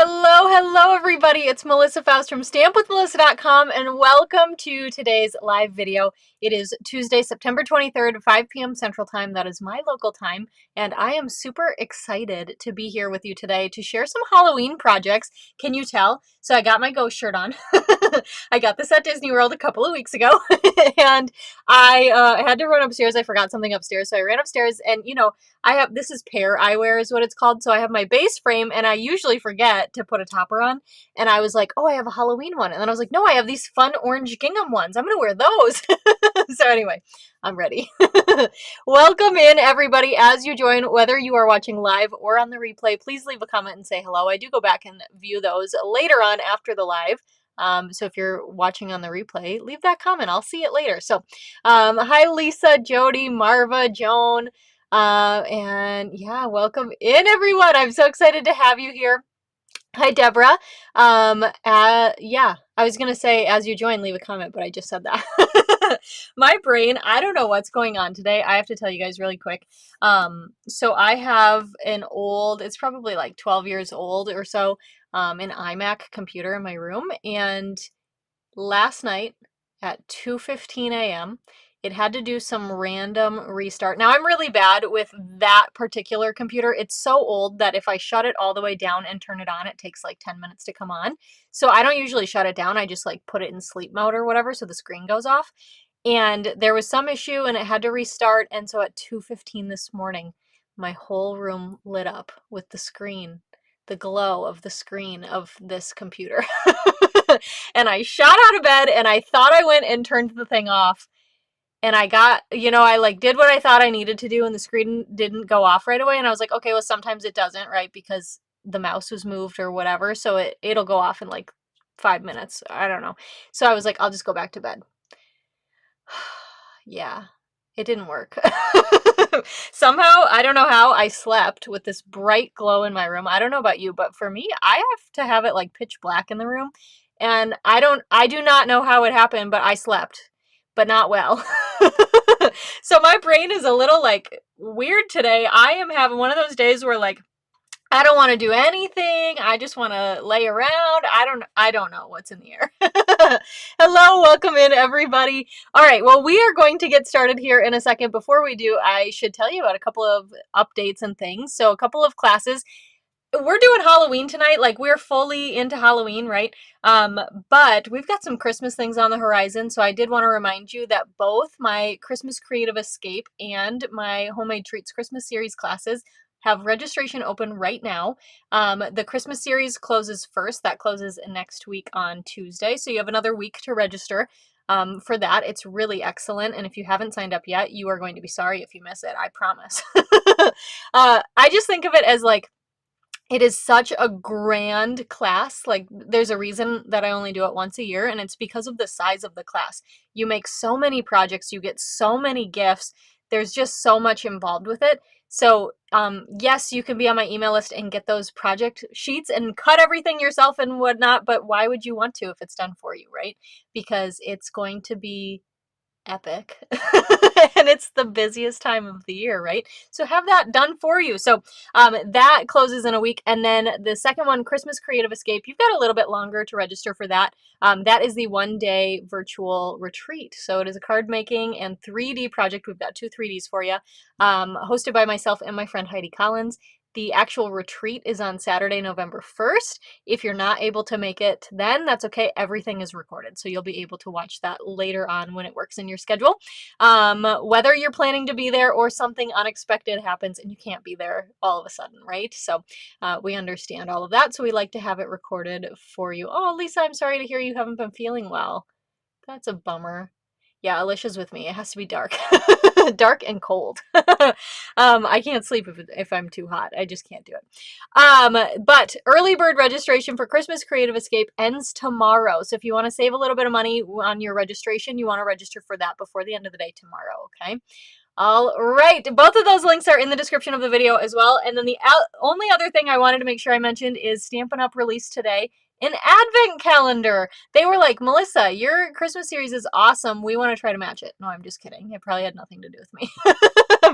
Hello everybody. It's Melissa Faust from stampwithmelissa.com and welcome to today's live video. It is Tuesday, September 23rd, 5 p.m. Central Time. That is my local time, and I am super excited to be here with you today to share some Halloween projects. Can you tell? So I got my ghost shirt on. I got this at Disney World a couple of weeks ago, and I had to run upstairs. I forgot something upstairs, so I ran upstairs, and I have, this is pear eyewear is what it's called. So I have my base frame and I usually forget to put a topper on. And I was like, oh, I have a Halloween one. And then I was like, no, I have these fun orange gingham ones. I'm going to wear those. So anyway, I'm ready. Welcome in everybody as you join, whether you are watching live or on the replay, please leave a comment and say hello. I do go back and view those later on after the live. So if you're watching on the replay, leave that comment. I'll see it later. So, hi, Lisa, Jody, Marva, Joan. And yeah, welcome in everyone. I'm so excited to have you here. Hi, Deborah. Yeah, I was going to say, as you join, leave a comment, but I just said that. My brain, I don't know what's going on today. I have to tell you guys really quick. So I have an old, it's probably like 12 years old or so, an iMac computer in my room. And last night at 2:15 a.m., it had to do some random restart. Now, I'm really bad with that particular computer. It's so old that if I shut it all the way down and turn it on, it takes like 10 minutes to come on. So I don't usually shut it down. I just like put it in sleep mode or whatever so the screen goes off. And there was some issue and it had to restart. And so at 2:15 this morning, my whole room lit up with the screen, the glow of the screen of this computer. And I shot out of bed and I thought I went and turned the thing off. And I got, I like did what I thought I needed to do and the screen didn't go off right away. And I was like, okay, well, sometimes it doesn't, right? Because the mouse was moved or whatever. So it'll go off in like 5 minutes. I don't know. So I was like, I'll just go back to bed. Yeah, it didn't work. Somehow, I don't know how, I slept with this bright glow in my room. I don't know about you, but for me, I have to have it like pitch black in the room. And I do not know how it happened, but I slept, but not well. So my brain is a little like weird today. I am having one of those days where like I don't want to do anything. I just want to lay around. I don't know what's in the air. Hello, welcome in everybody. All right, well, we are going to get started here in a second. Before we do, I should tell you about a couple of updates and things. So a couple of classes. We're doing Halloween tonight, like we're fully into Halloween, right? But we've got some Christmas things on the horizon, so I did want to remind you that both my Christmas Creative Escape and my Homemade Treats Christmas Series classes have registration open right now. The Christmas Series closes first. That closes next week on Tuesday, so you have another week to register. For that. It's really excellent, and if you haven't signed up yet, you are going to be sorry if you miss it, I promise. I just think of it as like, it is such a grand class. Like, there's a reason that I only do it once a year, and it's because of the size of the class. You make so many projects, you get so many gifts. There's just so much involved with it. So, yes, you can be on my email list and get those project sheets and cut everything yourself and whatnot, but why would you want to if it's done for you, right? Because it's going to be epic. And it's the busiest time of the year, right? So have that done for you. So that closes in a week. And then the second one, Christmas Creative Escape, you've got a little bit longer to register for that. That is the 1-day virtual retreat. So it is a card making and 3D project. We've got 2 3Ds for you, hosted by myself and my friend Heidi Collins. The actual retreat is on Saturday, November 1st. If you're not able to make it then, that's okay. Everything is recorded, so you'll be able to watch that later on when it works in your schedule. Whether you're planning to be there or something unexpected happens and you can't be there all of a sudden, right? So we understand all of that, so we like to have it recorded for you. Oh, Lisa, I'm sorry to hear you haven't been feeling well. That's a bummer. Yeah, Alicia's with me. It has to be dark. Dark and cold. I can't sleep if I'm too hot. I just can't do it. But early bird registration for Christmas Creative Escape ends tomorrow. So if you want to save a little bit of money on your registration, you want to register for that before the end of the day tomorrow, okay? All right, both of those links are in the description of the video as well. And then the only other thing I wanted to make sure I mentioned is Stampin' Up! Released today an advent calendar. They were like, Melissa, your Christmas series is awesome. We want to try to match it. No, I'm just kidding. It probably had nothing to do with me.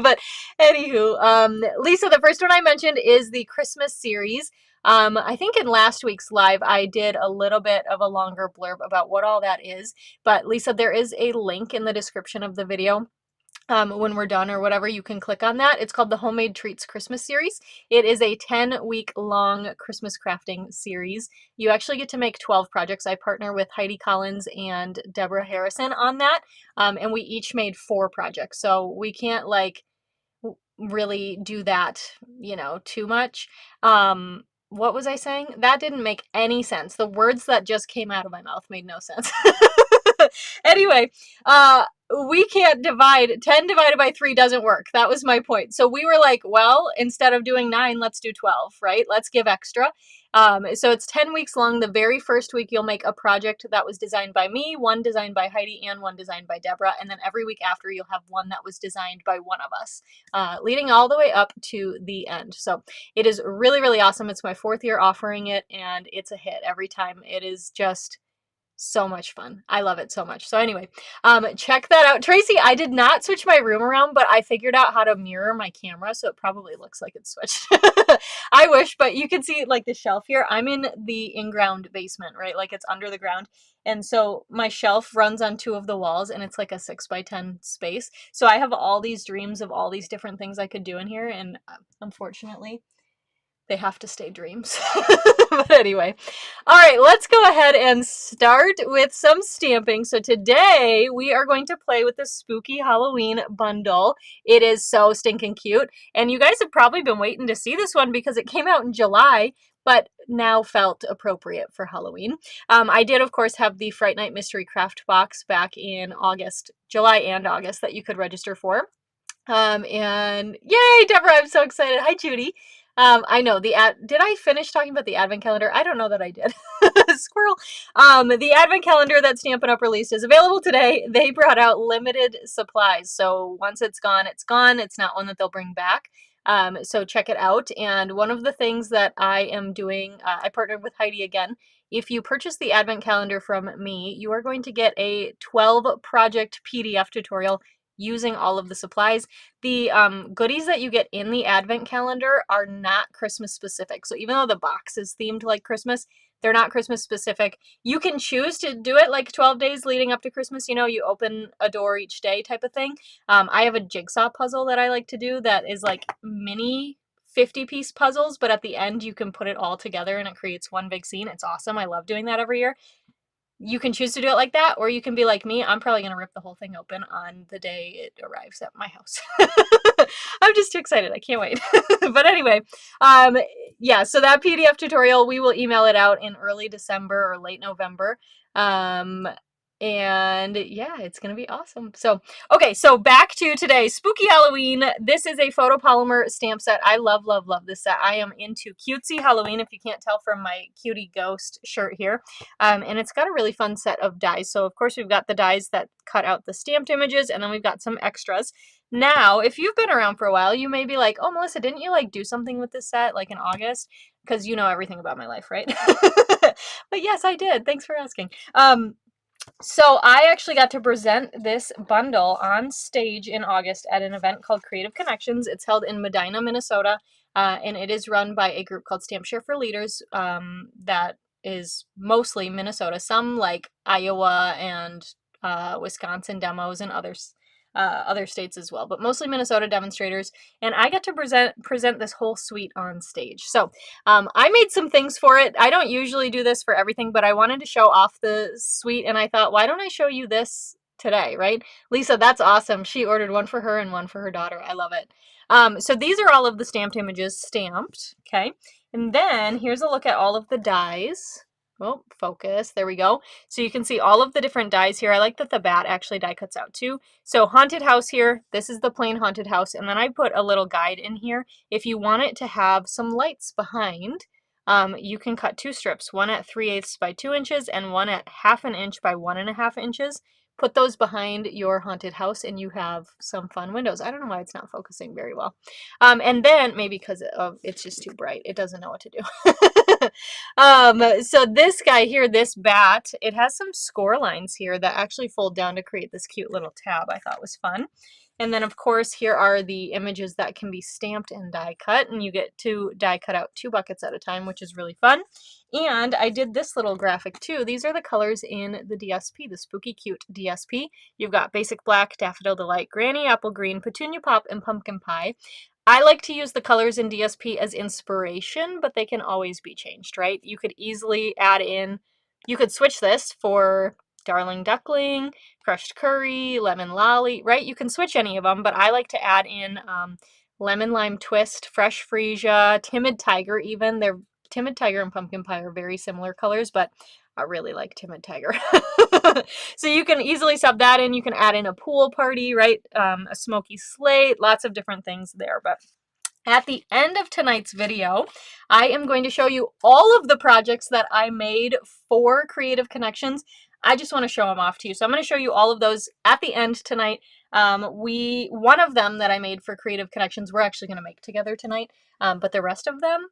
But anywho, Lisa, the first one I mentioned is the Christmas series. I think in last week's live, I did a little bit of a longer blurb about what all that is. But Lisa, there is a link in the description of the video. When we're done or whatever, you can click on that. It's called the Homemade Treats Christmas Series. It is a 10-week long Christmas crafting series. You actually get to make 12 projects. I partner with Heidi Collins and Deborah Harrison on that. And we each made 4 projects. So we can't like really do that, you know, too much. What was I saying? That didn't make any sense. The words that just came out of my mouth made no sense. Anyway, we can't divide. 10 divided by 3 doesn't work. That was my point. So we were like, well, instead of doing 9, let's do 12, right? Let's give extra. So it's 10 weeks long. The very first week, you'll make a project that was designed by me, one designed by Heidi, and one designed by Deborah. And then every week after, you'll have one that was designed by one of us, leading all the way up to the end. So it is really, really awesome. It's my 4th year offering it, and it's a hit every time. It is just so much fun. I love it so much. So anyway, check that out. Tracy, I did not switch my room around, but I figured out how to mirror my camera, so it probably looks like it's switched. I wish, but you can see like the shelf here. I'm in the in-ground basement, right? Like it's under the ground. And so my shelf runs on 2 of the walls, and it's like a 6x10 space. So I have all these dreams of all these different things I could do in here, and unfortunately, they have to stay dreams. But anyway, all right, let's go ahead and start with some stamping. So today we are going to play with the Spooky Halloween bundle. It is so stinking cute. And you guys have probably been waiting to see this one because it came out in July, but now felt appropriate for Halloween. I did, of course, have the Fright Night Mystery Craft box back in August, July and August, that you could register for. And yay, Deborah, I'm so excited. Hi, Judy. I know did I finish talking about the advent calendar? I don't know that I did. Squirrel. The advent calendar that Stampin' Up! Released is available today. They brought out limited supplies. So once it's gone, it's gone. It's not one that they'll bring back. So check it out. And one of the things that I am doing, I partnered with Heidi again. If you purchase the advent calendar from me, you are going to get a 12 project PDF tutorial using all of the supplies. The goodies that you get in the advent calendar are not Christmas specific. So even though the box is themed like Christmas, they're not Christmas specific. You can choose to do it like 12 days leading up to Christmas. You know, you open a door each day type of thing. I have a jigsaw puzzle that I like to do that is like mini 50-piece puzzles, but at the end you can put it all together and it creates one big scene. It's awesome. I love doing that every year. You can choose to do it like that, or you can be like me. I'm probably going to rip the whole thing open on the day it arrives at my house. I'm just too excited. I can't wait. But anyway, yeah, so that PDF tutorial, we will email it out in early December or late November. And yeah, it's going to be awesome. So, okay, so back to today, Spooky Halloween. This is a photopolymer stamp set. I love, love, love this set. I am into cutesy Halloween, if you can't tell from my cutie ghost shirt here. And it's got a really fun set of dies. So of course we've got the dies that cut out the stamped images, and then we've got some extras. Now, if you've been around for a while, you may be like, oh, Melissa, didn't you like do something with this set like in August? Because you know everything about my life, right? But yes, I did. Thanks for asking. So I actually got to present this bundle on stage in August at an event called Creative Connections. It's held in Medina, Minnesota, and it is run by a group called Stamp Share for Leaders that is mostly Minnesota, some like Iowa and Wisconsin demos and other states as well, but mostly Minnesota demonstrators. And I got to present this whole suite on stage. So I made some things for it. I don't usually do this for everything, but I wanted to show off the suite, and I thought, why don't I show you this today, right? Lisa, that's awesome. She ordered one for her and one for her daughter. I love it. So these are all of the stamped images stamped, okay? And then here's a look at all of the dies. Oh, focus. There we go. So you can see all of the different dies here. I like that the bat actually die cuts out too. So haunted house here. This is the plain haunted house. And then I put a little guide in here. If you want it to have some lights behind, you can cut 2 strips, one at 3/8 by 2 inches and one at 1/2 inch by 1.5 inches. Put those behind your haunted house and you have some fun windows. I don't know why it's not focusing very well. And then maybe because it's just too bright. It doesn't know what to do. So this guy here, this bat, it has some score lines here that actually fold down to create this cute little tab. I thought was fun. And then of course here are the images that can be stamped and die cut, and you get to die cut out 2 buckets at a time, which is really fun. And I did this little graphic too. These are the colors in the DSP, the Spooky Cute DSP. You've got Basic Black, Daffodil Delight, Granny Apple Green, Petunia Pop, and Pumpkin Pie. I like to use the colors in DSP as inspiration, but they can always be changed, right? You could easily add in, you could switch this for Darling Duckling, Crushed Curry, Lemon Lolly, right? You can switch any of them, but I like to add in Lemon Lime Twist, Fresh Freesia, Timid Tiger even. They're Timid Tiger and Pumpkin Pie are very similar colors, but I really like Timid Tiger. So you can easily sub that in. You can add in a pool party, right? A smoky slate, lots of different things there. But at the end of tonight's video, I am going to show you all of the projects that I made for Creative Connections. I just want to show them off to you. So I'm going to show you all of those at the end tonight. One of them that I made for Creative Connections, we're actually going to make together tonight, but the rest of them,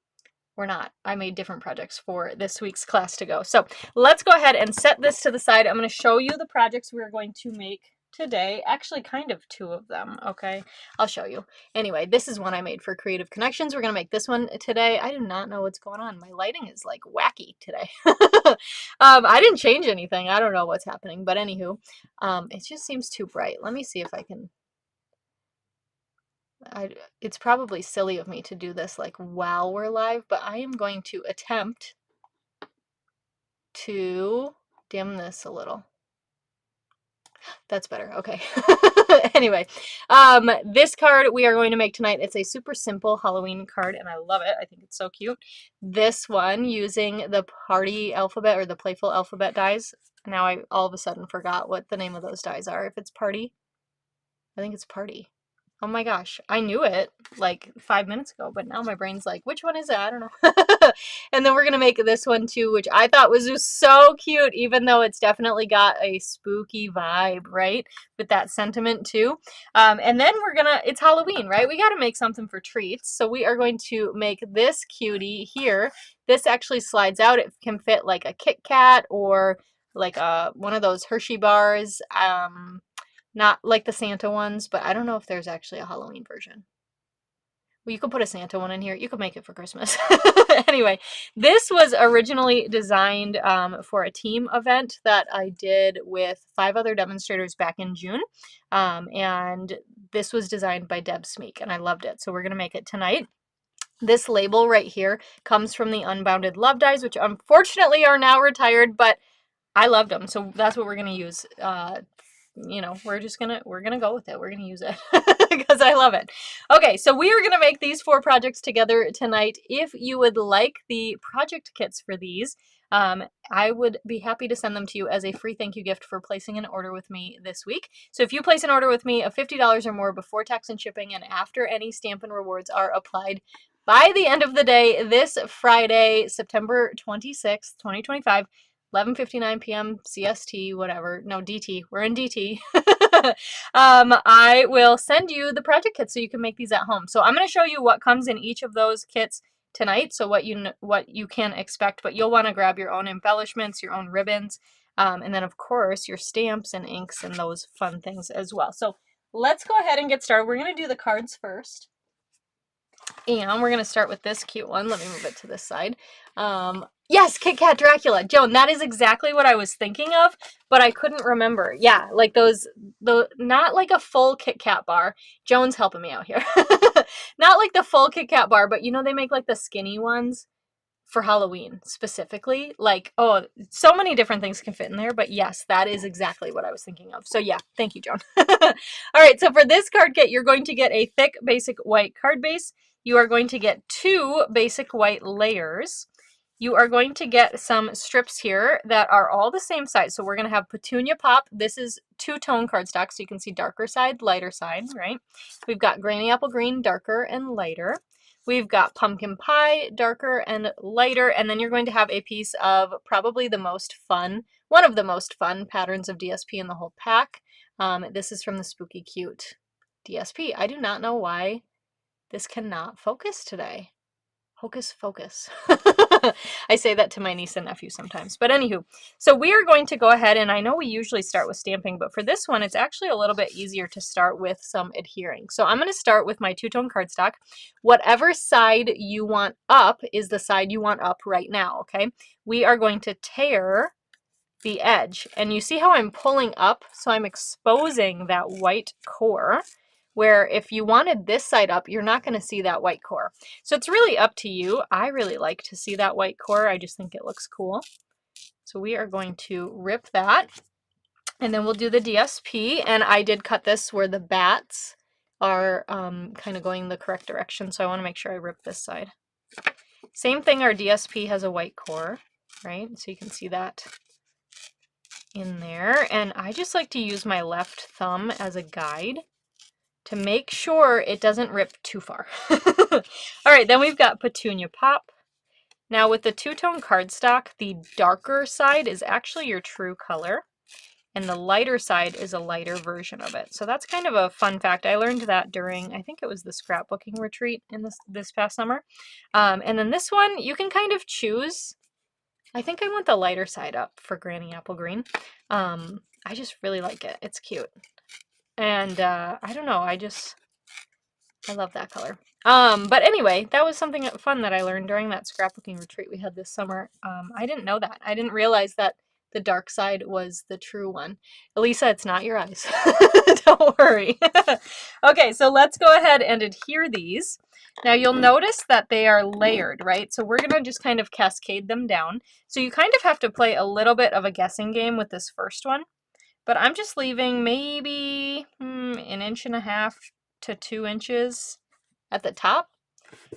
we're not. I made different projects for this week's class to go. So let's go ahead and set this to the side. I'm going to show you the projects we're going to make today. Actually, kind of 2 of them, okay? I'll show you. Anyway, this is one I made for Creative Connections. We're going to make this one today. I do not know what's going on. My lighting is like wacky today. I didn't change anything. I don't know what's happening, but anywho, it just seems too bright. Let me see if I can... it's probably silly of me to do this like while we're live, but I am going to attempt to dim this a little. That's better. Okay. Anyway, this card we are going to make tonight. It's a super simple Halloween card, and I love it. I think it's so cute. This one using the party alphabet or the playful alphabet dies. Now I all of a sudden forgot what the name of those dies are. If it's party, I think it's party. Oh my gosh, I knew it like 5 minutes ago, but now my brain's like, which one is it? I don't know. And then we're going to make this one too, which I thought was just so cute, even though it's definitely got a spooky vibe, right? With that sentiment too. And then it's Halloween, right? We got to make something for treats. So we are going to make this cutie here. This actually slides out. It can fit like a Kit Kat or like one of those Hershey bars. Not like the Santa ones, but I don't know if there's actually a Halloween version. Well, you could put a Santa one in here. You could make it for Christmas. Anyway, this was originally designed for a team event that I did with 5 other demonstrators back in June. And this was designed by Deb Smeek, and I loved it. So we're going to make it tonight. This label right here comes from the Unbounded Love Dies, which unfortunately are now retired, but I loved them. So that's what we're going to use. You know, we're gonna go with it. We're gonna use it because I love it. Okay, so we are gonna make these 4 projects together tonight. If you would like the project kits for these, I would be happy to send them to you as a free thank you gift for placing an order with me this week. So if you place an order with me of $50 or more before tax and shipping and after any Stampin' Rewards are applied by the end of the day this Friday, September 26th, 2025, 11:59 p.m. CST, whatever. No, DT. We're in DT. I will send you the project kits so you can make these at home. So I'm going to show you what comes in each of those kits tonight, so what you can expect, but you'll want to grab your own embellishments, your own ribbons, and then of course your stamps and inks and those fun things as well. So let's go ahead and get started. We're going to do the cards first. And we're going to start with this cute one. Let me move it to this side. Yes, Kit Kat Dracula. Joan, that is exactly what I was thinking of, but I couldn't remember. Yeah, like not like a full Kit Kat bar. Joan's helping me out here. Not like the full Kit Kat bar, but you know they make like the skinny ones for Halloween specifically. Like, oh, so many different things can fit in there, but yes, that is exactly what I was thinking of. So yeah, thank you, Joan. All right, so for this card kit, you're going to get a thick basic white card base. You are going to get 2 basic white layers. You are going to get some strips here that are all the same size. So we're going to have Petunia Pop. This is 2-tone cardstock, so you can see darker side, lighter side, right? We've got Granny Apple Green, darker and lighter. We've got Pumpkin Pie, darker and lighter, and then you're going to have a piece of probably the most fun, one of the most fun patterns of DSP in the whole pack. This is from the Spooky Cute DSP. I do not know why this cannot focus today. Hocus focus. I say that to my niece and nephew sometimes. But anywho, so we are going to go ahead, and I know we usually start with stamping, but for this one, it's actually a little bit easier to start with some adhering. So I'm going to start with my two-tone cardstock. Whatever side you want up is the side you want up right now, okay? We are going to tear the edge, and you see how I'm pulling up, so I'm exposing that white core, where if you wanted this side up, you're not going to see that white core. So it's really up to you. I really like to see that white core. I just think it looks cool. So we are going to rip that, and then we'll do the DSP, and I did cut this where the bats are kind of going the correct direction, so I want to make sure I rip this side. Same thing, our DSP has a white core, right? So you can see that in there, and I just like to use my left thumb as a guide to make sure it doesn't rip too far. All right, then we've got Petunia Pop. Now with the two-tone cardstock, the darker side is actually your true color, and the lighter side is a lighter version of it. So that's kind of a fun fact. I learned that during, I think it was the scrapbooking retreat in this past summer. And then this one, you can kind of choose. I think I want the lighter side up for Granny Apple Green. I just really like it. It's cute. And I don't know, I love that color. But anyway, that was something fun that I learned during that scrapbooking retreat we had this summer. I didn't know that. I didn't realize that the dark side was the true one. Elisa, it's not your eyes. Don't worry. Okay, so let's go ahead and adhere these. Now you'll notice that they are layered, right? So we're going to just kind of cascade them down. So you kind of have to play a little bit of a guessing game with this first one. But I'm just leaving maybe an 1.5 to 2 inches at the top.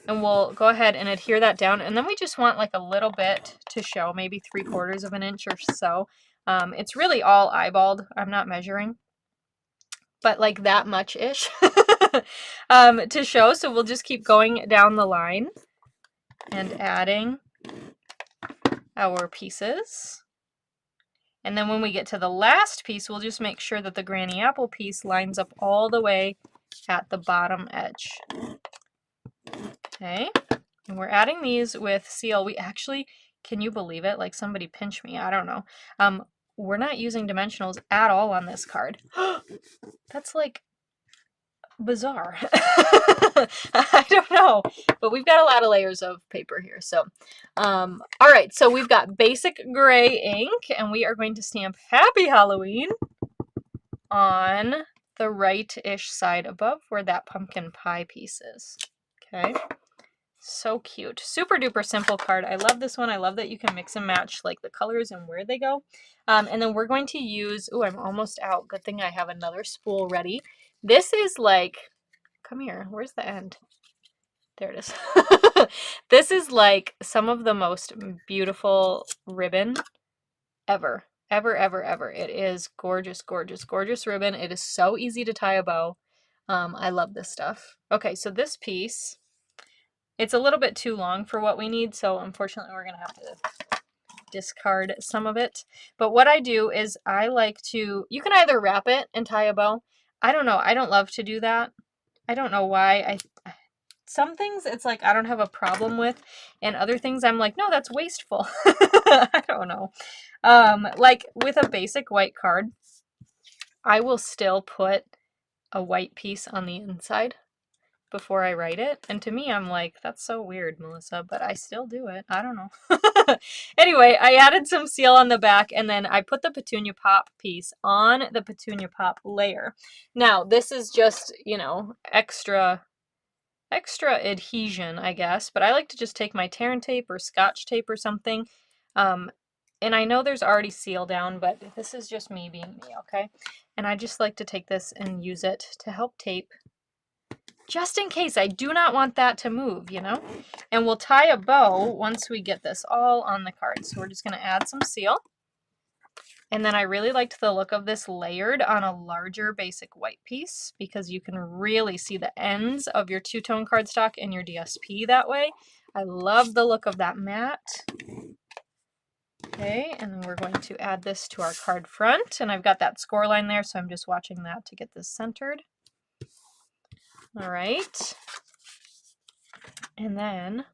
And we'll go ahead and adhere that down. And then we just want like a little bit to show, maybe 3/4 of an inch or so. It's really all eyeballed. I'm not measuring, but like that much-ish to show. So we'll just keep going down the line and adding our pieces. And then when we get to the last piece, we'll just make sure that the Granny Apple piece lines up all the way at the bottom edge. Okay, and we're adding these with seal. We actually, can you believe it? Like somebody pinch me, I don't know. We're not using dimensionals at all on this card. That's like bizarre. I don't know, but we've got a lot of layers of paper here. So all right, so we've got basic gray ink, and we are going to stamp Happy Halloween on the right-ish side above where that pumpkin pie piece is. Okay, so cute. Super duper simple card. I love this one. I love that you can mix and match like the colors and where they go. And then we're going to use, oh, I'm almost out. Good thing I have another spool ready. This is like, come here, where's the end? There it is. This is like some of the most beautiful ribbon ever. Ever. It is gorgeous, gorgeous, gorgeous ribbon. It is so easy to tie a bow. I love this stuff. Okay, so this piece, it's a little bit too long for what we need, so unfortunately we're going to have to discard some of it. But what I do is I like to, you can either wrap it and tie a bow. I don't know. I don't love to do that. I don't know why. Some things it's like I don't have a problem with, and other things I'm like, no, that's wasteful. I don't know. Like with a basic white card, I will still put a white piece on the inside before I write it. And to me, I'm like, that's so weird, Melissa, but I still do it. I don't know. Anyway, I added some seal on the back, and then I put the Petunia Pop piece on the Petunia Pop layer. Now, this is just, you know, extra adhesion, I guess, but I like to just take my tear and tape or Scotch tape or something. And I know there's already seal down, but this is just me being me, okay? And I just like to take this and use it to help tape, just in case. I do not want that to move, you know? And we'll tie a bow once we get this all on the card. So we're just going to add some seal. And then I really liked the look of this layered on a larger basic white piece, because you can really see the ends of your two-tone cardstock and your DSP that way. I love the look of that matte. Okay, and then we're going to add this to our card front, and I've got that score line there, so I'm just watching that to get this centered. All right, and then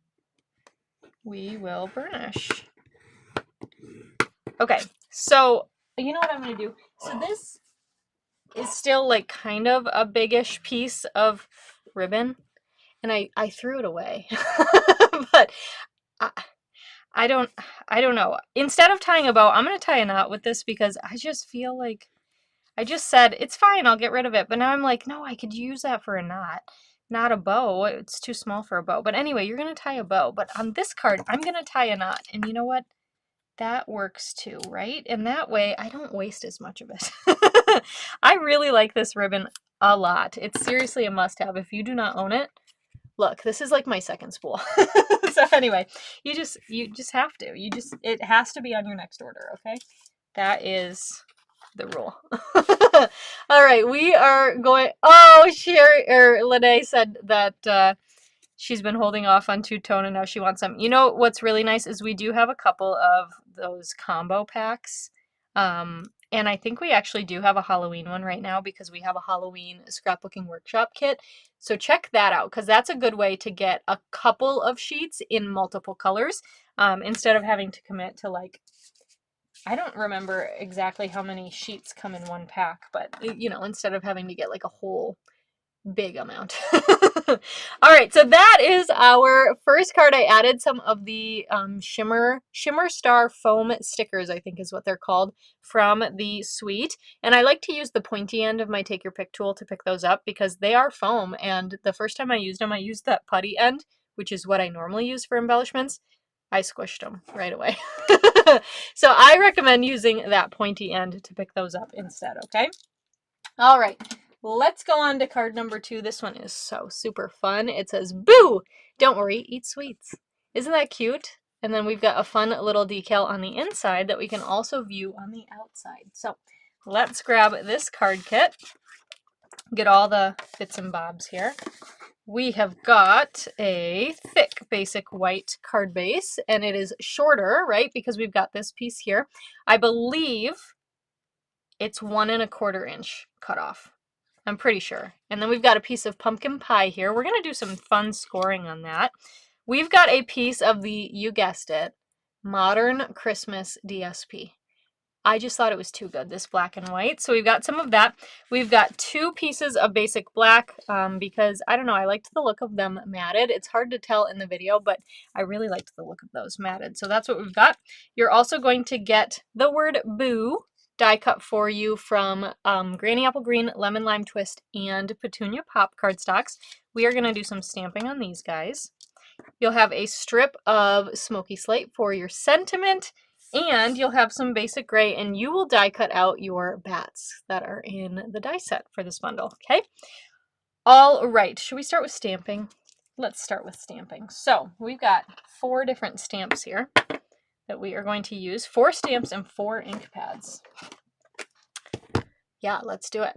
we will burnish. Okay, so you know what I'm going to do? So this is still like kind of a biggish piece of ribbon, and I threw it away. But I don't know. Instead of tying a bow, I'm going to tie a knot with this because I just feel like I just said, it's fine, I'll get rid of it. But now I'm like, no, I could use that for a knot, not a bow. It's too small for a bow. But anyway, you're going to tie a bow. But on this card, I'm going to tie a knot. And you know what? That works too, right? And that way I don't waste as much of it. I really like this ribbon a lot. It's seriously a must-have. If you do not own it, look, this is like my second spool. So anyway, you just have to. It has to be on your next order, okay? That is the rule. All right, we are going. Oh, Sherry or Lene said that she's been holding off on two-tone and now she wants some. You know what's really nice is we do have a couple of those combo packs. And I think we actually do have a Halloween one right now because we have a Halloween scrapbooking workshop kit. So check that out because that's a good way to get a couple of sheets in multiple colors instead of having to commit to like, I don't remember exactly how many sheets come in one pack, but you know, instead of having to get like a whole big amount. All right, so that is our first card. I added some of the Shimmer Star foam stickers, I think is what they're called, from the suite. And I like to use the pointy end of my Take Your Pick tool to pick those up because they are foam. And the first time I used them, I used that putty end, which is what I normally use for embellishments. I squished them right away. So I recommend using that pointy end to pick those up instead, okay? All right. Let's go on to card number 2. This one is so super fun. It says, "Boo! Don't worry, eat sweets." Isn't that cute? And then we've got a fun little decal on the inside that we can also view on the outside. So let's grab this card kit, get all the bits and bobs here. We have got a thick basic white card base, and it is shorter, right? Because we've got this piece here. I believe it's 1 1/4 inch cut off. I'm pretty sure. And then we've got a piece of pumpkin pie here. We're going to do some fun scoring on that. We've got a piece of the, you guessed it, Modern Christmas DSP. I just thought it was too good, this black and white. So we've got some of that. We've got 2 pieces of basic black because, I don't know, I liked the look of them matted. It's hard to tell in the video, but I really liked the look of those matted. So that's what we've got. You're also going to get the word boo die cut for you from Granny Apple Green, Lemon Lime Twist, and Petunia Pop cardstocks. We are going to do some stamping on these guys. You'll have a strip of Smoky Slate for your sentiment, and you'll have some basic gray, and you will die cut out your bats that are in the die set for this bundle, okay? All right, should we start with stamping? Let's start with stamping. So we've got 4 different stamps here that we are going to use. 4 stamps and 4 ink pads. Yeah, let's do it.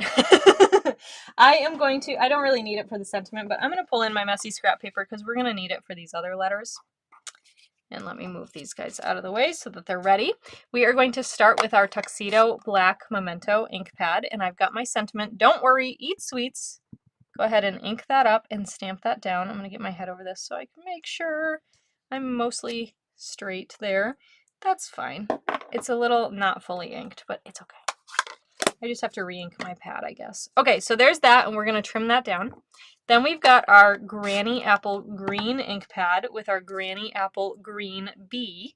I don't really need it for the sentiment, but I'm going to pull in my messy scrap paper because we're going to need it for these other letters. And let me move these guys out of the way so that they're ready. We are going to start with our Tuxedo Black Memento ink pad, and I've got my sentiment. Don't worry, eat sweets. Go ahead and ink that up and stamp that down. I'm going to get my head over this so I can make sure I'm mostly straight there. That's fine. It's a little not fully inked, but it's okay. I just have to re-ink my pad, I guess. Okay, so there's that, and we're going to trim that down. Then we've got our Granny Apple Green ink pad with our Granny Apple Green B,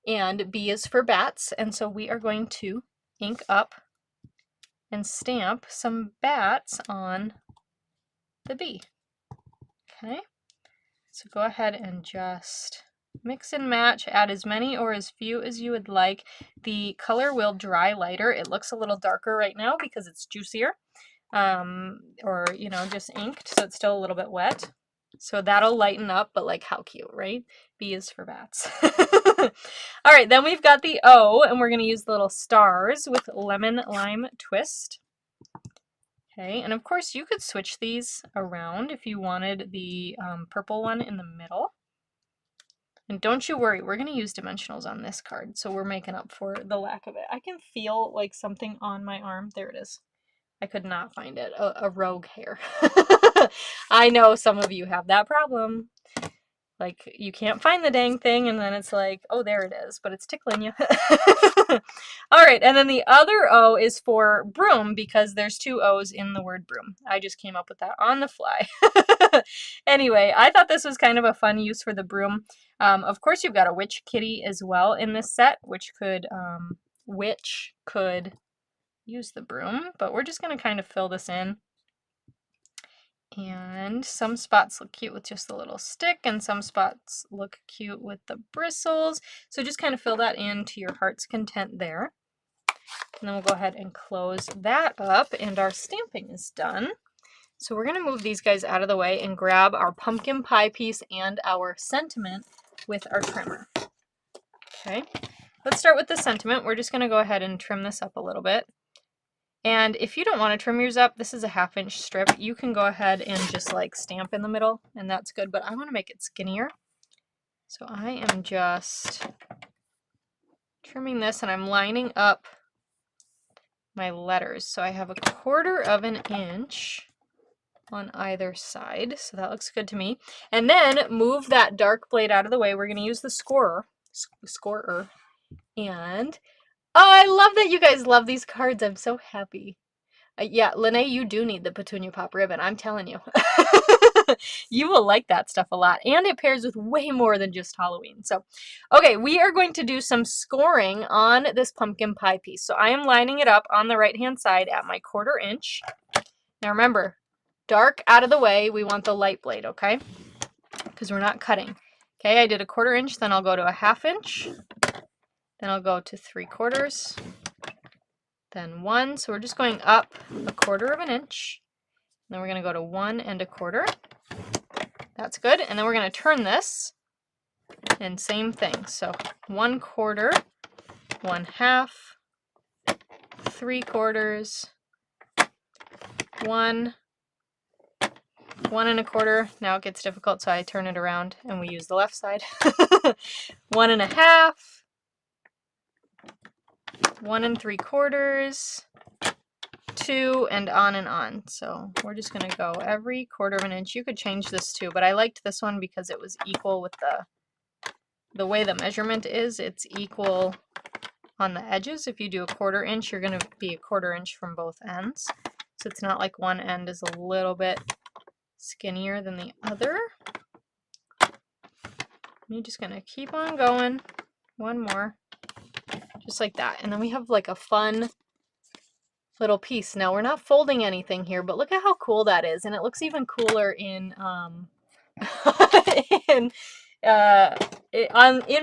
and B is for bats, and so we are going to ink up and stamp some bats on the B. Okay, so go ahead and just mix and match, add as many or as few as you would like. The color will dry lighter. It looks a little darker right now because it's juicier, or, you know, just inked, so it's still a little bit wet. So that'll lighten up, but like how cute, right? B is for bats. All right, then we've got the O, and we're going to use the little stars with Lemon Lime Twist. Okay, and of course you could switch these around if you wanted the purple one in the middle. And don't you worry, we're going to use dimensionals on this card, so we're making up for the lack of it. I can feel like something on my arm. There it is. I could not find it. A rogue hair. I know some of you have that problem. Like, you can't find the dang thing, and then it's like, oh, there it is, but it's tickling you. All right, and then the other O is for broom, because there's 2 O's in the word broom. I just came up with that on the fly. Anyway, I thought this was kind of a fun use for the broom. Of course, you've got a witch kitty as well in this set, which could use the broom, but we're just going to kind of fill this in. And some spots look cute with just a little stick, and some spots look cute with the bristles. So just kind of fill that in to your heart's content there. And then we'll go ahead and close that up, and our stamping is done. So we're going to move these guys out of the way and grab our pumpkin pie piece and our sentiment with our trimmer. Okay, let's start with the sentiment. We're just going to go ahead and trim this up a little bit. And if you don't want to trim yours up, this is a 1/2 inch strip. You can go ahead and just like stamp in the middle, and that's good, but I want to make it skinnier. So I am just trimming this, and I'm lining up my letters. So I have a 1/4 of an inch on either side. So that looks good to me. And then move that dark blade out of the way. We're going to use the scorer. And oh, I love that you guys love these cards. I'm so happy. Yeah, Lene, you do need the Petunia Pop ribbon. I'm telling you. You will like that stuff a lot. And it pairs with way more than just Halloween. So, okay, we are going to do some scoring on this pumpkin pie piece. So I am lining it up on the right-hand side at my 1/4 inch. Now remember, dark out of the way. We want the light blade, okay? Because we're not cutting. Okay, I did a 1/4 inch, then I'll go to a 1/2 inch. Then I'll go to 3/4, then 1. So we're just going up a 1/4 of an inch. Then we're going to go to 1 1/4. That's good. And then we're going to turn this, and same thing. So 1/4, 1/2, 3/4, 1, 1 1/4. Now it gets difficult, so I turn it around and we use the left side. 1 1/2, 1 3/4, 2, and on. So we're just going to go every 1/4 of an inch. You could change this too, but I liked this one because it was equal with the way the measurement is. It's equal on the edges. If you do a 1/4 inch, you're going to be a 1/4 inch from both ends. So it's not like one end is a little bit skinnier than the other. You're just going to keep on going. One more. Just like that. And then we have like a fun little piece. Now we're not folding anything here, but look at how cool that is. And it looks even cooler in in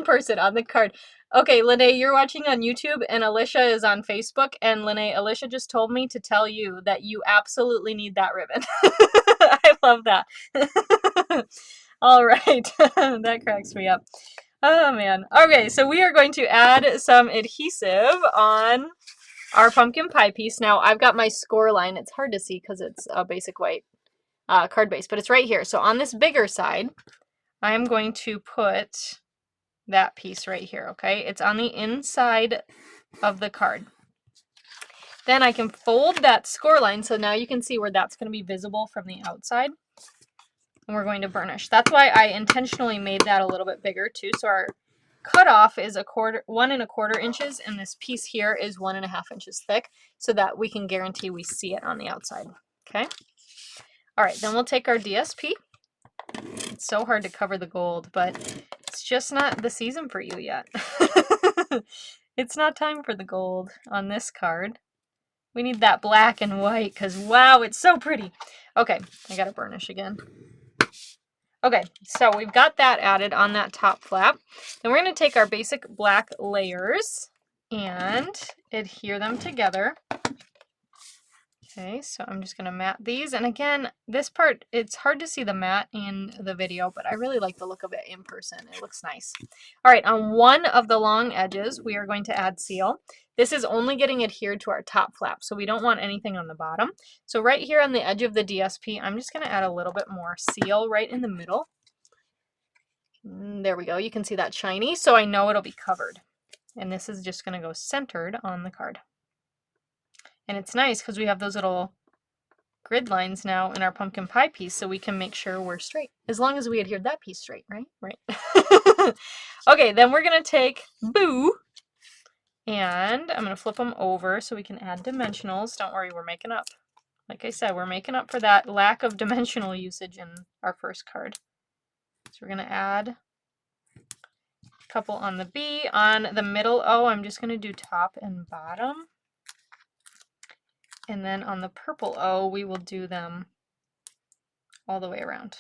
person on the card. Okay, Lene, you're watching on YouTube, and Alicia is on Facebook. And Lene, Alicia just told me to tell you that you absolutely need that ribbon. I love that. All right, that cracks me up. Oh man. Okay, so we are going to add some adhesive on our pumpkin pie piece. Now I've got my score line. It's hard to see because it's a basic white card base, but it's right here. So on this bigger side, I am going to put that piece right here, okay? It's on the inside of the card. Then I can fold that score line, so now you can see where that's going to be visible from the outside. And we're going to burnish. That's why I intentionally made that a little bit bigger too. So our cutoff is 1 1/4 inches, and this piece here is 1 1/2 inches thick, so that we can guarantee we see it on the outside. Okay. All right, then we'll take our DSP. It's so hard to cover the gold, but it's just not the season for you yet. It's not time for the gold on this card. We need that black and white because, wow, it's so pretty. Okay, I gotta burnish again. Okay, so we've got that added on that top flap. Then we're going to take our basic black layers and adhere them together. Okay, so I'm just going to mat these. And again, this part, it's hard to see the mat in the video, but I really like the look of it in person. It looks nice. All right, on one of the long edges, we are going to add seal. This is only getting adhered to our top flap, so we don't want anything on the bottom. So right here on the edge of the DSP, I'm just going to add a little bit more seal right in the middle. There we go. You can see that shiny, so I know it'll be covered. And this is just going to go centered on the card. And it's nice because we have those little grid lines now in our pumpkin pie piece so we can make sure we're straight. As long as we adhered that piece straight, right? Right. Okay, then we're going to take Boo, and I'm going to flip them over so we can add dimensionals. Don't worry, we're making up. Like I said, we're making up for that lack of dimensional usage in our first card. So we're going to add a couple on the B. On the middle O, I'm just going to do top and bottom. And then on the purple O, we will do them all the way around.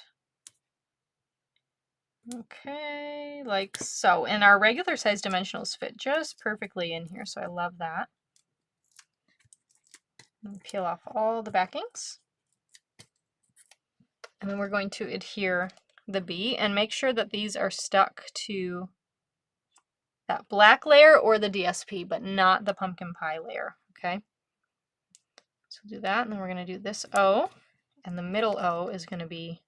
Okay, like so. And our regular size dimensionals fit just perfectly in here, so I love that. Peel off all the backings. And then we're going to adhere the B and make sure that these are stuck to that black layer or the DSP, but not the pumpkin pie layer, okay? So do that, and then we're going to do this O, and the middle O is going to be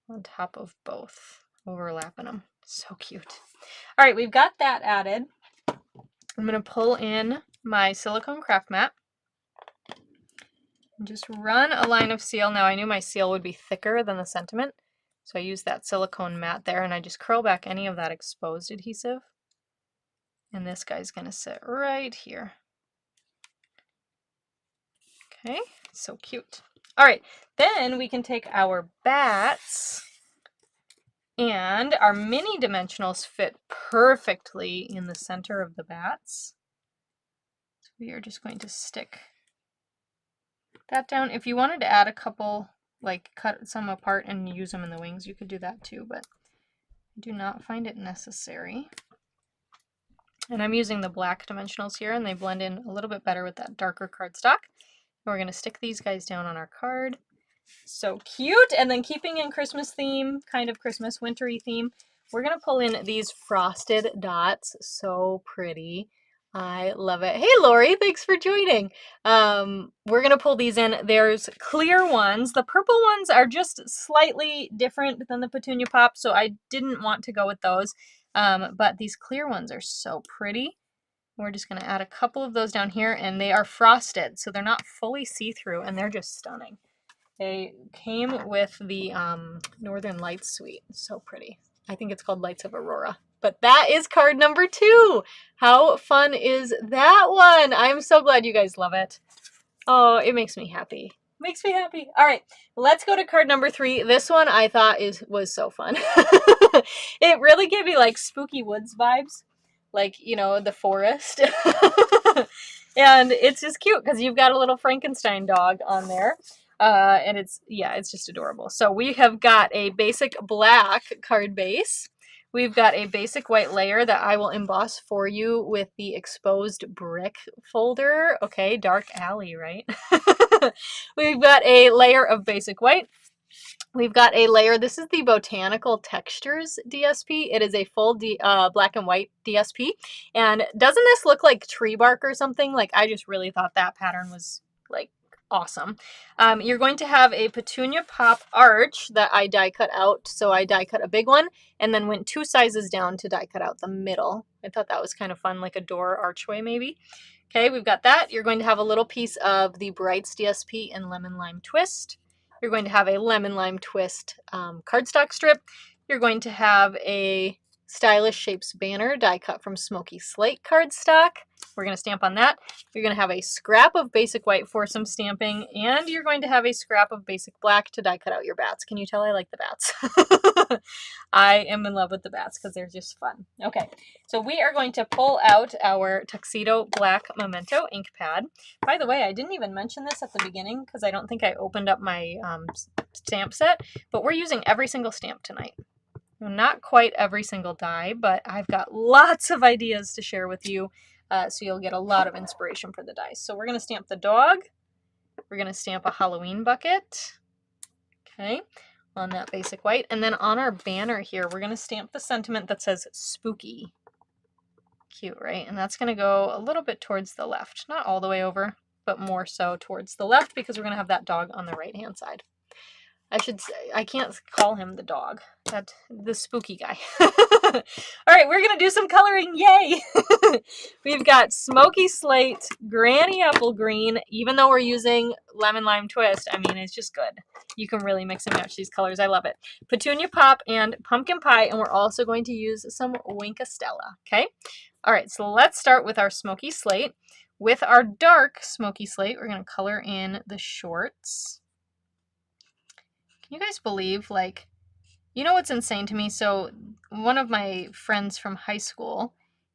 on top of both, overlapping them. So cute. All right, we've got that added. I'm going to pull in my silicone craft mat and just run a line of seal. Now I knew my seal would be thicker than the sentiment, so I used that silicone mat there, and I just curl back any of that exposed adhesive. And this guy's going to sit right here. Okay, so cute. All right, then we can take our bats, and our mini dimensionals fit perfectly in the center of the bats. So we are just going to stick that down. If you wanted to add a couple, like cut some apart and use them in the wings, you could do that too, but I do not find it necessary. And I'm using the black dimensionals here, and they blend in a little bit better with that darker cardstock. We're going to stick these guys down on our card. So cute. And then keeping in Christmas theme, kind of Christmas wintry theme, we're going to pull in these frosted dots. So pretty. I love it. Hey, Lori, thanks for joining. We're going to pull these in. There's clear ones. The purple ones are just slightly different than the Petunia Pop, so I didn't want to go with those. But these clear ones are so pretty. We're just going to add a couple of those down here, and they are frosted, so they're not fully see-through, and they're just stunning. They came with the Northern Lights suite. So pretty. I think it's called Lights of Aurora. But that is card number 2. How fun is that one? I'm so glad you guys love it. Oh, it makes me happy. Makes me happy. All right, let's go to card number 3. This one I thought was so fun. It really gave me like Spooky Woods vibes. Like, you know, the forest. And it's just cute because you've got a little Frankenstein dog on there. And it's just adorable. So we have got a basic black card base. We've got a basic white layer that I will emboss for you with the exposed brick folder. Okay, dark alley, right? We've got a layer of basic white. We've got a layer. This is the Botanical Textures DSP. It is a full black and white DSP. And doesn't this look like tree bark or something? Like, I just really thought that pattern was like awesome. You're going to have a Petunia Pop arch that I die cut out. So I die cut a big one and then went 2 sizes down to die cut out the middle. I thought that was kind of fun, like a door archway maybe. Okay, we've got that. You're going to have a little piece of the Brights DSP in Lemon Lime Twist. You're going to have a Lemon Lime Twist cardstock strip. You're going to have a Stylish Shapes banner die cut from Smoky Slate cardstock. We're going to stamp on that. You're going to have a scrap of basic white for some stamping, and you're going to have a scrap of basic black to die cut out your bats. Can you tell I like the bats? I am in love with the bats because they're just fun. Okay, so we are going to pull out our Tuxedo Black Memento ink pad. By the way, I didn't even mention this at the beginning because I don't think I opened up my stamp set, but we're using every single stamp tonight. Not quite every single die, but I've got lots of ideas to share with you, so you'll get a lot of inspiration for the dies. So we're going to stamp the dog. We're going to stamp a Halloween bucket, okay, on that basic white. And then on our banner here, we're going to stamp the sentiment that says spooky. Cute, right? And that's going to go a little bit towards the left. Not all the way over, but more so towards the left because we're going to have that dog on the right-hand side. I should say, I can't call him the dog, the spooky guy. All right, we're going to do some coloring. Yay! We've got Smoky Slate, Granny Apple Green. Even though we're using Lemon Lime Twist, I mean, it's just good. You can really mix and match these colors. I love it. Petunia Pop and Pumpkin Pie, and we're also going to use some Winka Stella, okay? All right, so let's start with our Smoky Slate. With our dark Smoky Slate, we're going to color in the shorts. Can you guys believe, like, you know what's insane to me? So one of my friends from high school,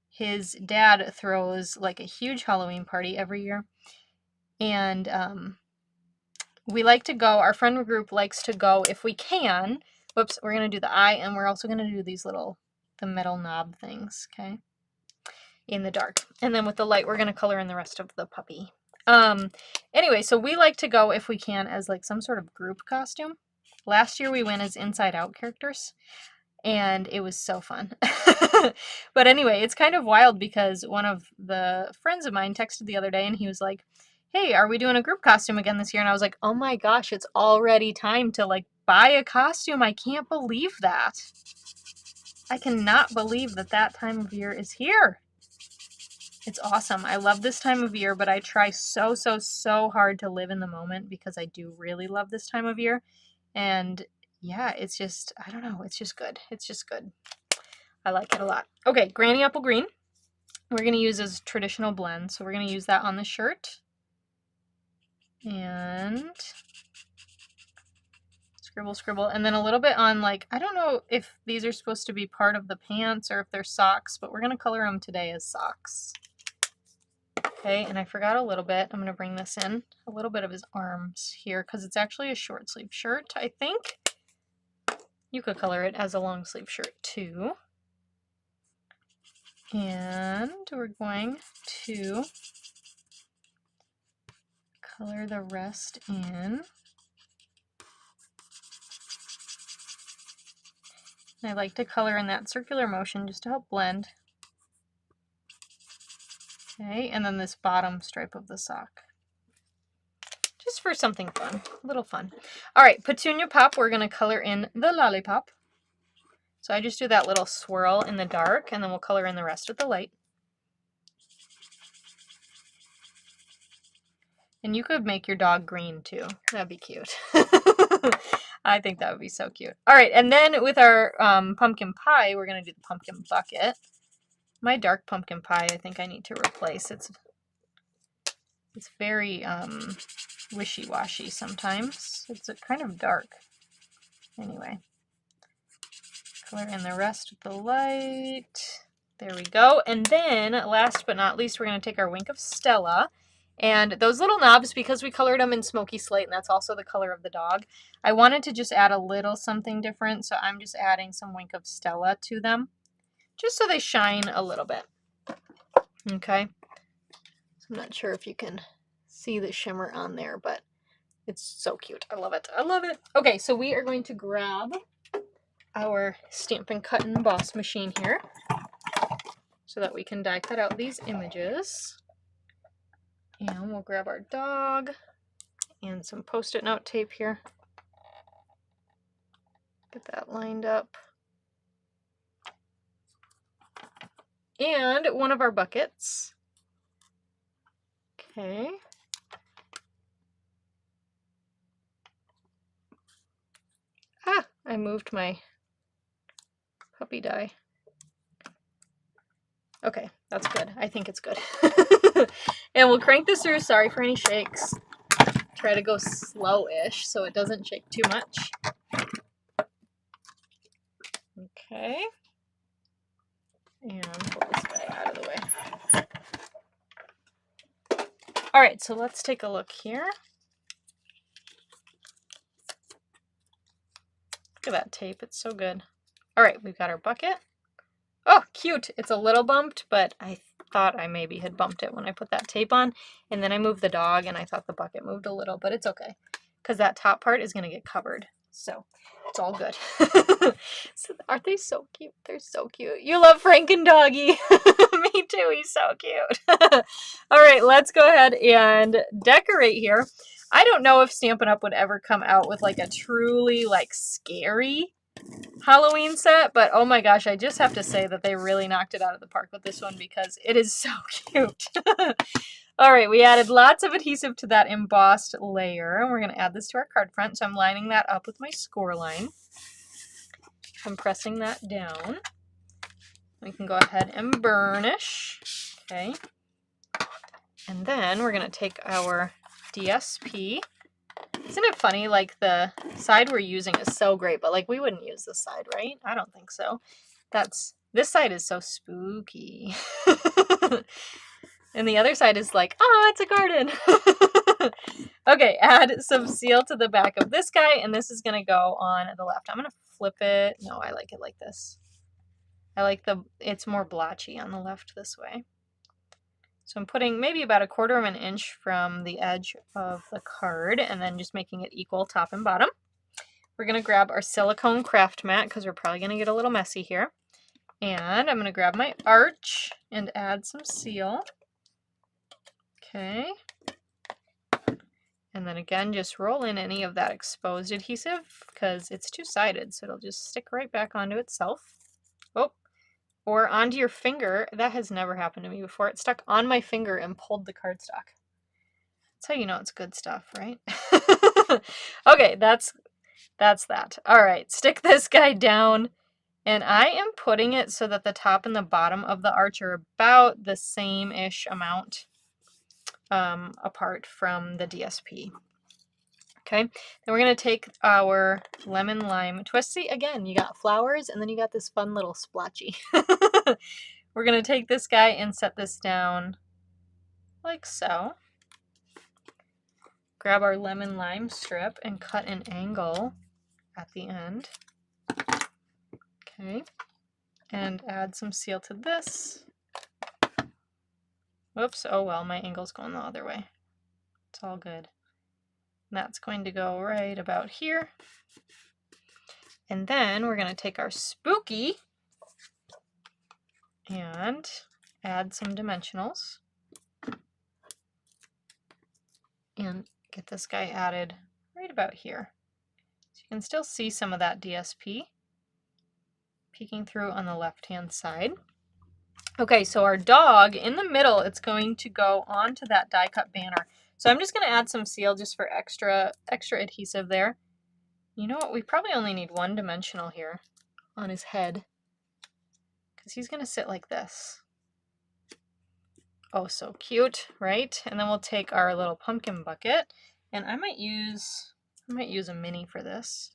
his dad throws like a huge Halloween party every year. And we like to go, our friend group likes to go if we can. Whoops, we're going to do the eye, and we're also going to do these little, the metal knob things, okay? In the dark. And then with the light, we're going to color in the rest of the puppy. Anyway, so we like to go if we can as like some sort of group costume. Last year we went as Inside Out characters, and it was so fun. But anyway, it's kind of wild because one of the friends of mine texted the other day, and he was like, hey, are we doing a group costume again this year? And I was like, oh my gosh, it's already time to like buy a costume. I can't believe that. I cannot believe that that time of year is here. It's awesome. I love this time of year, but I try so hard to live in the moment because I do really love this time of year. And yeah, it's just, I don't know, it's just good. It's just good. I like it a lot. Okay, Granny Apple Green. We're going to use as traditional blend. So we're going to use that on the shirt. And scribble, scribble. And then a little bit on, like, I don't know if these are supposed to be part of the pants or if they're socks, but we're going to color them today as socks. Okay, and I forgot a little bit. I'm going to bring this in. A little bit of his arms here because it's actually a short sleeve shirt, I think. You could color it as a long sleeve shirt too. And we're going to color the rest in. And I like to color in that circular motion just to help blend. Okay, and then this bottom stripe of the sock. Just for something fun, a little fun. All right, Petunia Pop, we're gonna color in the lollipop. So I just do that little swirl in the dark, and then we'll color in the rest with the light. And you could make your dog green too. That'd be cute. I think that would be so cute. All right, and then with our pumpkin pie, we're gonna do the pumpkin bucket. My dark pumpkin pie, I think I need to replace. It's very wishy-washy sometimes. It's kind of dark. Anyway, color in the rest with the light. There we go. And then, last but not least, we're going to take our Wink of Stella. And those little knobs, because we colored them in Smoky Slate, and that's also the color of the dog, I wanted to just add a little something different, so I'm just adding some Wink of Stella to them, just so they shine a little bit. Okay? So I'm not sure if you can see the shimmer on there, but it's so cute. I love it. I love it. Okay, so we are going to grab our Stampin' Cut and Emboss machine here so that we can die cut out these images. And we'll grab our dog and some Post-it note tape here. Get that lined up. And one of our buckets. Okay. Ah, I moved my puppy die. Okay, that's good. I think it's good. And we'll crank this through. Sorry for any shakes. Try to go slow-ish so it doesn't shake too much. Okay. And pull this guy out of the way. All right, so let's take a look here. Look at that tape. It's so good. All right, we've got our bucket. Oh, cute. It's a little bumped, but I thought I maybe had bumped it when I put that tape on. And then I moved the dog, and I thought the bucket moved a little, but it's okay because that top part is going to get covered. So it's all good. So, aren't they so cute? They're so cute. You love Franken Doggy. Me too. He's so cute. All right, let's go ahead and decorate here. I don't know if Stampin' Up! Would ever come out with like a truly like scary Halloween set, but oh my gosh, I just have to say that they really knocked it out of the park with this one because it is so cute. All right, we added lots of adhesive to that embossed layer, and we're going to add this to our card front. So I'm lining that up with my score line. I'm pressing that down. We can go ahead and burnish. Okay. And then we're going to take our DSP. Isn't it funny, like the side we're using is so great, but like we wouldn't use this side, right? I don't think so. This side is so spooky. And the other side is like, oh, it's a garden. Okay, add some seal to the back of this guy, and this is going to go on the left. I'm going to flip it. No, I like it like this. I like it's more blotchy on the left this way. So I'm putting maybe about 1/4 of an inch from the edge of the card and then just making it equal top and bottom. We're going to grab our silicone craft mat because we're probably going to get a little messy here. And I'm going to grab my arch and add some seal. Okay. And then again, just roll in any of that exposed adhesive because it's two-sided, so it'll just stick right back onto itself. Oh. Or onto your finger. That has never happened to me before. It stuck on my finger and pulled the cardstock. That's how you know it's good stuff, right? Okay, that's that. All right, stick this guy down. And I am putting it so that the top and the bottom of the arch are about the same-ish amount apart from the DSP. Okay, then we're going to take our lemon lime twist. See, again, you got flowers and then you got this fun little splotchy. We're going to take this guy and set this down like so. Grab our lemon lime strip and cut an angle at the end. Okay, and add some seal to this. Whoops, oh well, my angle's going the other way. It's all good. That's going to go right about here. And then we're going to take our spooky and add some dimensionals. And get this guy added right about here. So you can still see some of that DSP peeking through on the left-hand side. Okay, so our dog in the middle, it's going to go onto that die cut banner. So I'm just going to add some seal just for extra adhesive there. You know what? We probably only need one dimensional here on his head because he's going to sit like this. Oh, so cute, right? And then we'll take our little pumpkin bucket, and I might use a mini for this.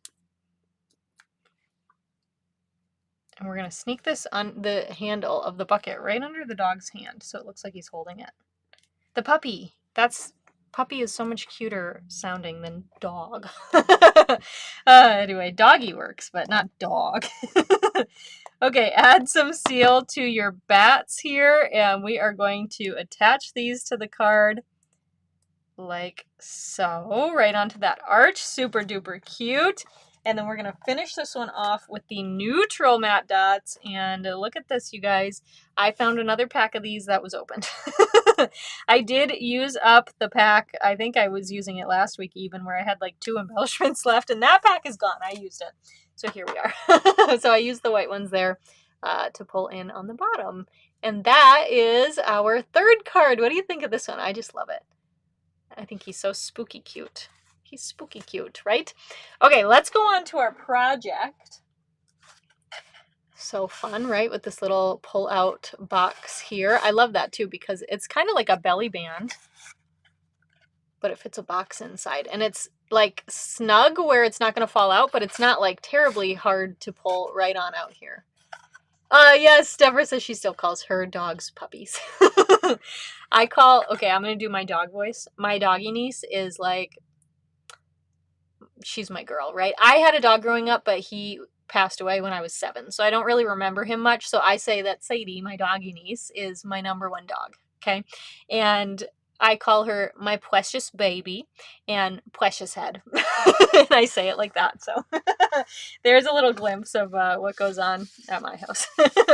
And we're going to sneak this on the handle of the bucket right under the dog's hand so it looks like he's holding it. The puppy. Puppy is so much cuter sounding than dog. Anyway, doggy works, but not dog. Okay, add some seal to your bats here, and we are going to attach these to the card like so, right onto that arch. Super duper cute. And then we're going to finish this one off with the neutral matte dots. And look at this, you guys. I found another pack of these that was opened. I did use up the pack. I think I was using it last week even, where I had like 2 embellishments left. And that pack is gone. I used it. So here we are. So I used the white ones there to pull in on the bottom. And that is our 3rd card. What do you think of this one? I just love it. I think he's so spooky cute. He's spooky cute, right? Okay, let's go on to our project. So fun, right? With this little pull-out box here. I love that too because it's kind of like a belly band, but it fits a box inside. And it's like snug where it's not going to fall out, but it's not like terribly hard to pull right on out here. Yes, Deborah says she still calls her dogs puppies. I'm going to do my dog voice. My doggy niece is like, she's my girl, right? I had a dog growing up, but he passed away when I was 7, so I don't really remember him much. So I say that Sadie, my doggy niece, is my #1 dog, okay? And I call her my precious baby and precious head. And I say it like that. So there's a little glimpse of what goes on at my house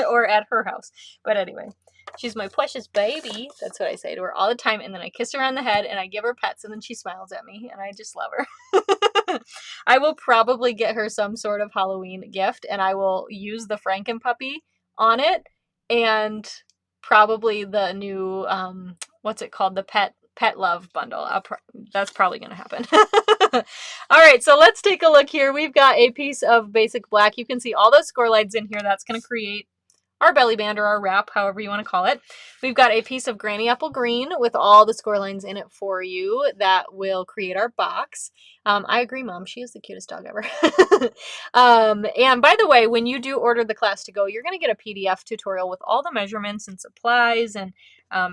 or at her house. But anyway, she's my precious baby. That's what I say to her all the time. And then I kiss her on the head and I give her pets and then she smiles at me and I just love her. I will probably get her some sort of Halloween gift, and I will use the Frankenpuppy on it, and probably the new, what's it called? The Pet Love bundle. That's probably going to happen. All right, so let's take a look here. We've got a piece of basic black. You can see all those score lines in here. That's going to create our belly band or our wrap, however you want to call it. We've got a piece of granny apple green with all the score lines in it for you that will create our box. I agree, Mom. She is the cutest dog ever. And by the way, when you do order the class to go, you're going to get a PDF tutorial with all the measurements and supplies and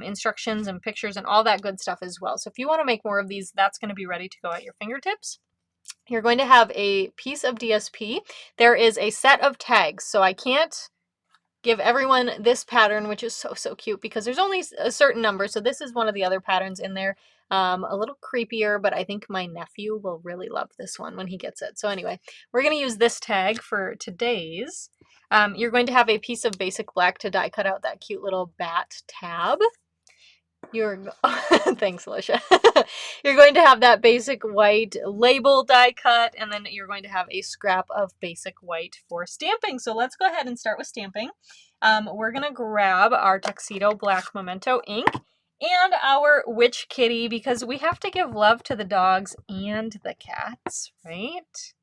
instructions and pictures and all that good stuff as well. So if you want to make more of these, that's going to be ready to go at your fingertips. You're going to have a piece of DSP. There is a set of tags, so I can't give everyone this pattern, which is so cute because there's only a certain number. So this is one of the other patterns in there. A little creepier, but I think my nephew will really love this one when he gets it. So anyway, we're going to use this tag for today's. You're going to have a piece of basic black to die cut out that cute little bat tab. Thanks, Alicia. You're going to have that basic white label die cut, and then you're going to have a scrap of basic white for stamping. So let's go ahead and start with stamping. We're going to grab our Tuxedo Black Memento ink and our Witch Kitty because we have to give love to the dogs and the cats, right?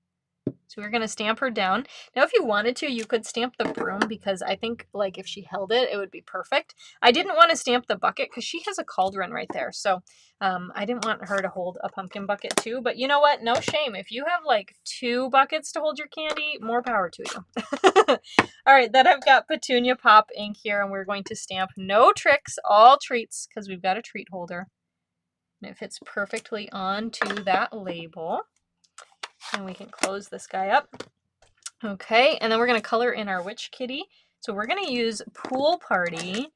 So we're going to stamp her down. Now, if you wanted to, you could stamp the broom because I think, like, if she held it, it would be perfect. I didn't want to stamp the bucket because she has a cauldron right there. So I didn't want her to hold a pumpkin bucket too. But you know what? No shame. If you have, like, 2 buckets to hold your candy, more power to you. All right, then I've got Petunia Pop ink here, and we're going to stamp no tricks, all treats, because we've got a treat holder. And it fits perfectly onto that label. And we can close this guy up. Okay, and then we're going to color in our Witch Kitty. So we're going to use Pool Party,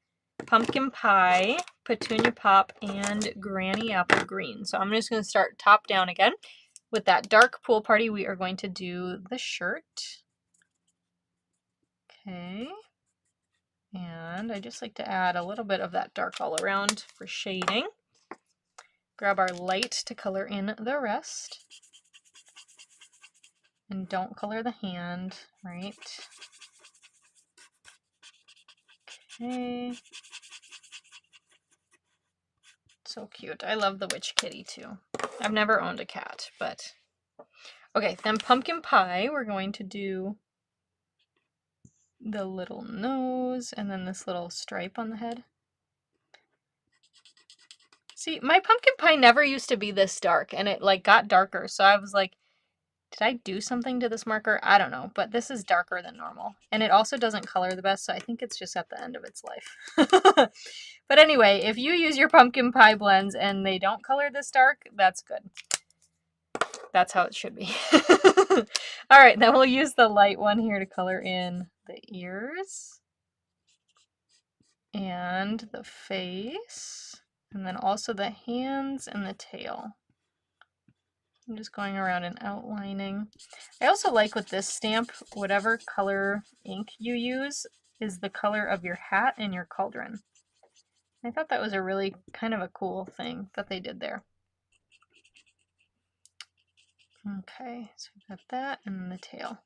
Pumpkin Pie, Petunia Pop, and Granny Apple Green. So I'm just going to start top down again. With that dark Pool Party, we are going to do the shirt. Okay. And I just like to add a little bit of that dark all around for shading. Grab our light to color in the rest. And don't color the hand, right? Okay. So cute. I love the Witch Kitty too. I've never owned a cat, but... Okay, then Pumpkin Pie, we're going to do the little nose and then this little stripe on the head. See, my Pumpkin Pie never used to be this dark, and it, like, got darker, so I was like, did I do something to this marker? I don't know, but this is darker than normal. And it also doesn't color the best, so I think it's just at the end of its life. But anyway, if you use your Pumpkin Pie blends and they don't color this dark, that's good. That's how it should be. All right, then we'll use the light one here to color in the ears and the face, and then also the hands and the tail. I'm just going around and outlining. I also like with this stamp, whatever color ink you use is the color of your hat and your cauldron. I thought that was a really kind of a cool thing that they did there. Okay, so we've got that and then the tail.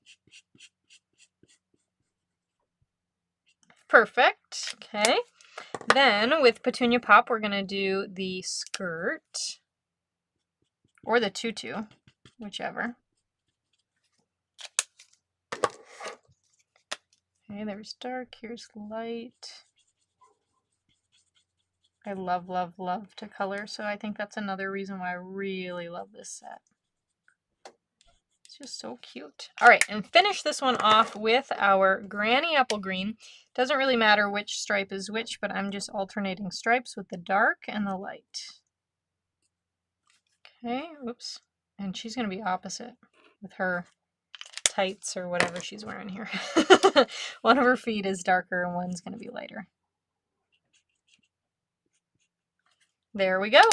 Perfect. Okay. Then with Petunia Pop, we're going to do the skirt. Or the tutu, whichever. Okay, there's dark, here's light. I love, love, love to color, so I think that's another reason why I really love this set. It's just so cute. All right, and finish this one off with our Granny Apple Green. Doesn't really matter which stripe is which, but I'm just alternating stripes with the dark and the light. Okay, oops. And she's going to be opposite with her tights or whatever she's wearing here. One of her feet is darker and one's going to be lighter. There we go.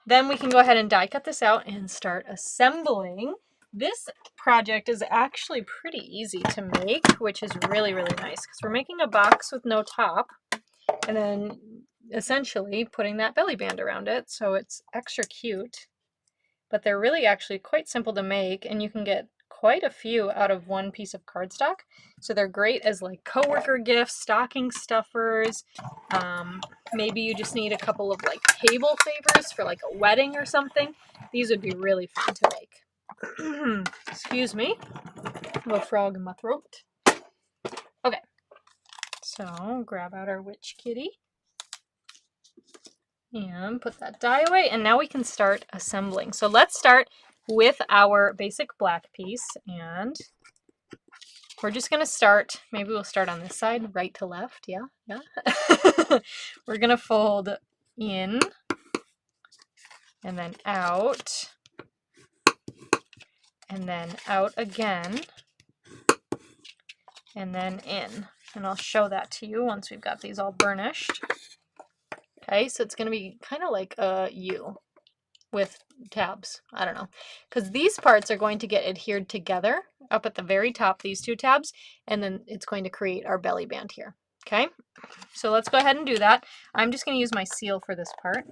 Then we can go ahead and die cut this out and start assembling. This project is actually pretty easy to make, which is really, really nice because we're making a box with no top and then essentially putting that belly band around it, so it's extra cute. but they're really actually quite simple to make, and you can get quite a few out of one piece of cardstock. So they're great as like coworker gifts, stocking stuffers. Maybe you just need a couple of like table favors for like a wedding or something. These would be really fun to make. Excuse me, I have a frog in my throat. Okay, so grab out our witch kitty and put that die away, and now we can start assembling. So let's start with our basic black piece, and we're just going to start, maybe we'll start on this side, right to left, yeah. We're going to fold in, and then out, and then out again, and then in. And I'll show that to you once we've got these all burnished. Okay, so it's going to be kind of like a U with tabs. I don't know. Because these parts are going to get adhered together up at the very top, these two tabs, and then it's going to create our belly band here. Okay, so let's go ahead and do that. I'm just going to use my seal for this part.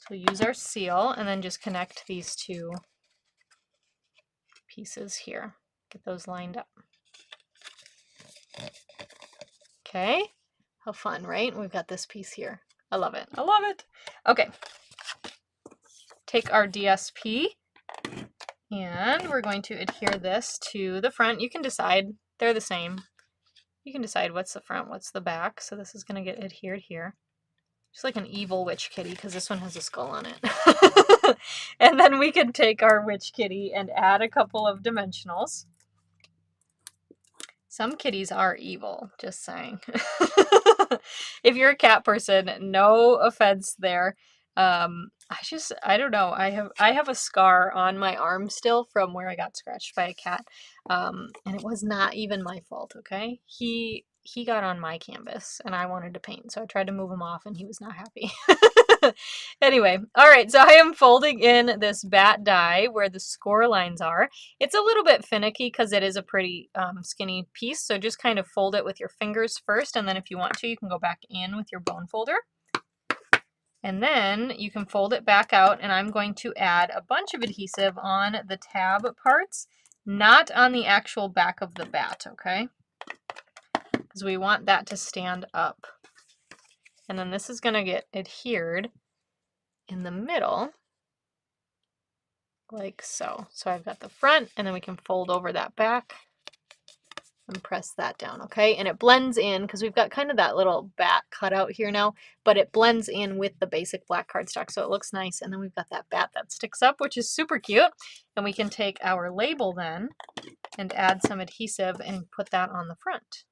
So use our seal and then just connect these two pieces here. Get those lined up. Okay, how fun, right? We've got this piece here. I love it. I love it. Okay, take our DSP and we're going to adhere this to the front. You can decide, they're the same. You can decide what's the front, what's the back. So this is going to get adhered here. Just like an evil witch kitty, because this one has a skull on it. And then we can take our witch kitty and add a couple of dimensionals. Some kitties are evil, just saying. If you're a cat person, no offense there. I don't know. I have a scar on my arm still from where I got scratched by a cat. And it was not even my fault, okay? He got on my canvas and I wanted to paint, so I tried to move him off and he was not happy. Anyway, all right, so I am folding in this bat die where the score lines are. It's a little bit finicky because it is a pretty skinny piece, so just kind of fold it with your fingers first, and then if you want to, you can go back in with your bone folder. And then you can fold it back out, and I'm going to add a bunch of adhesive on the tab parts, not on the actual back of the bat, okay? Because we want that to stand up. And then this is going to get adhered in the middle, like so. So I've got the front, and then we can fold over that back and press that down, okay? And it blends in, because we've got kind of that little bat cut out here now, but it blends in with the basic black cardstock, so it looks nice. And then we've got that bat that sticks up, which is super cute. And we can take our label then and add some adhesive and put that on the front.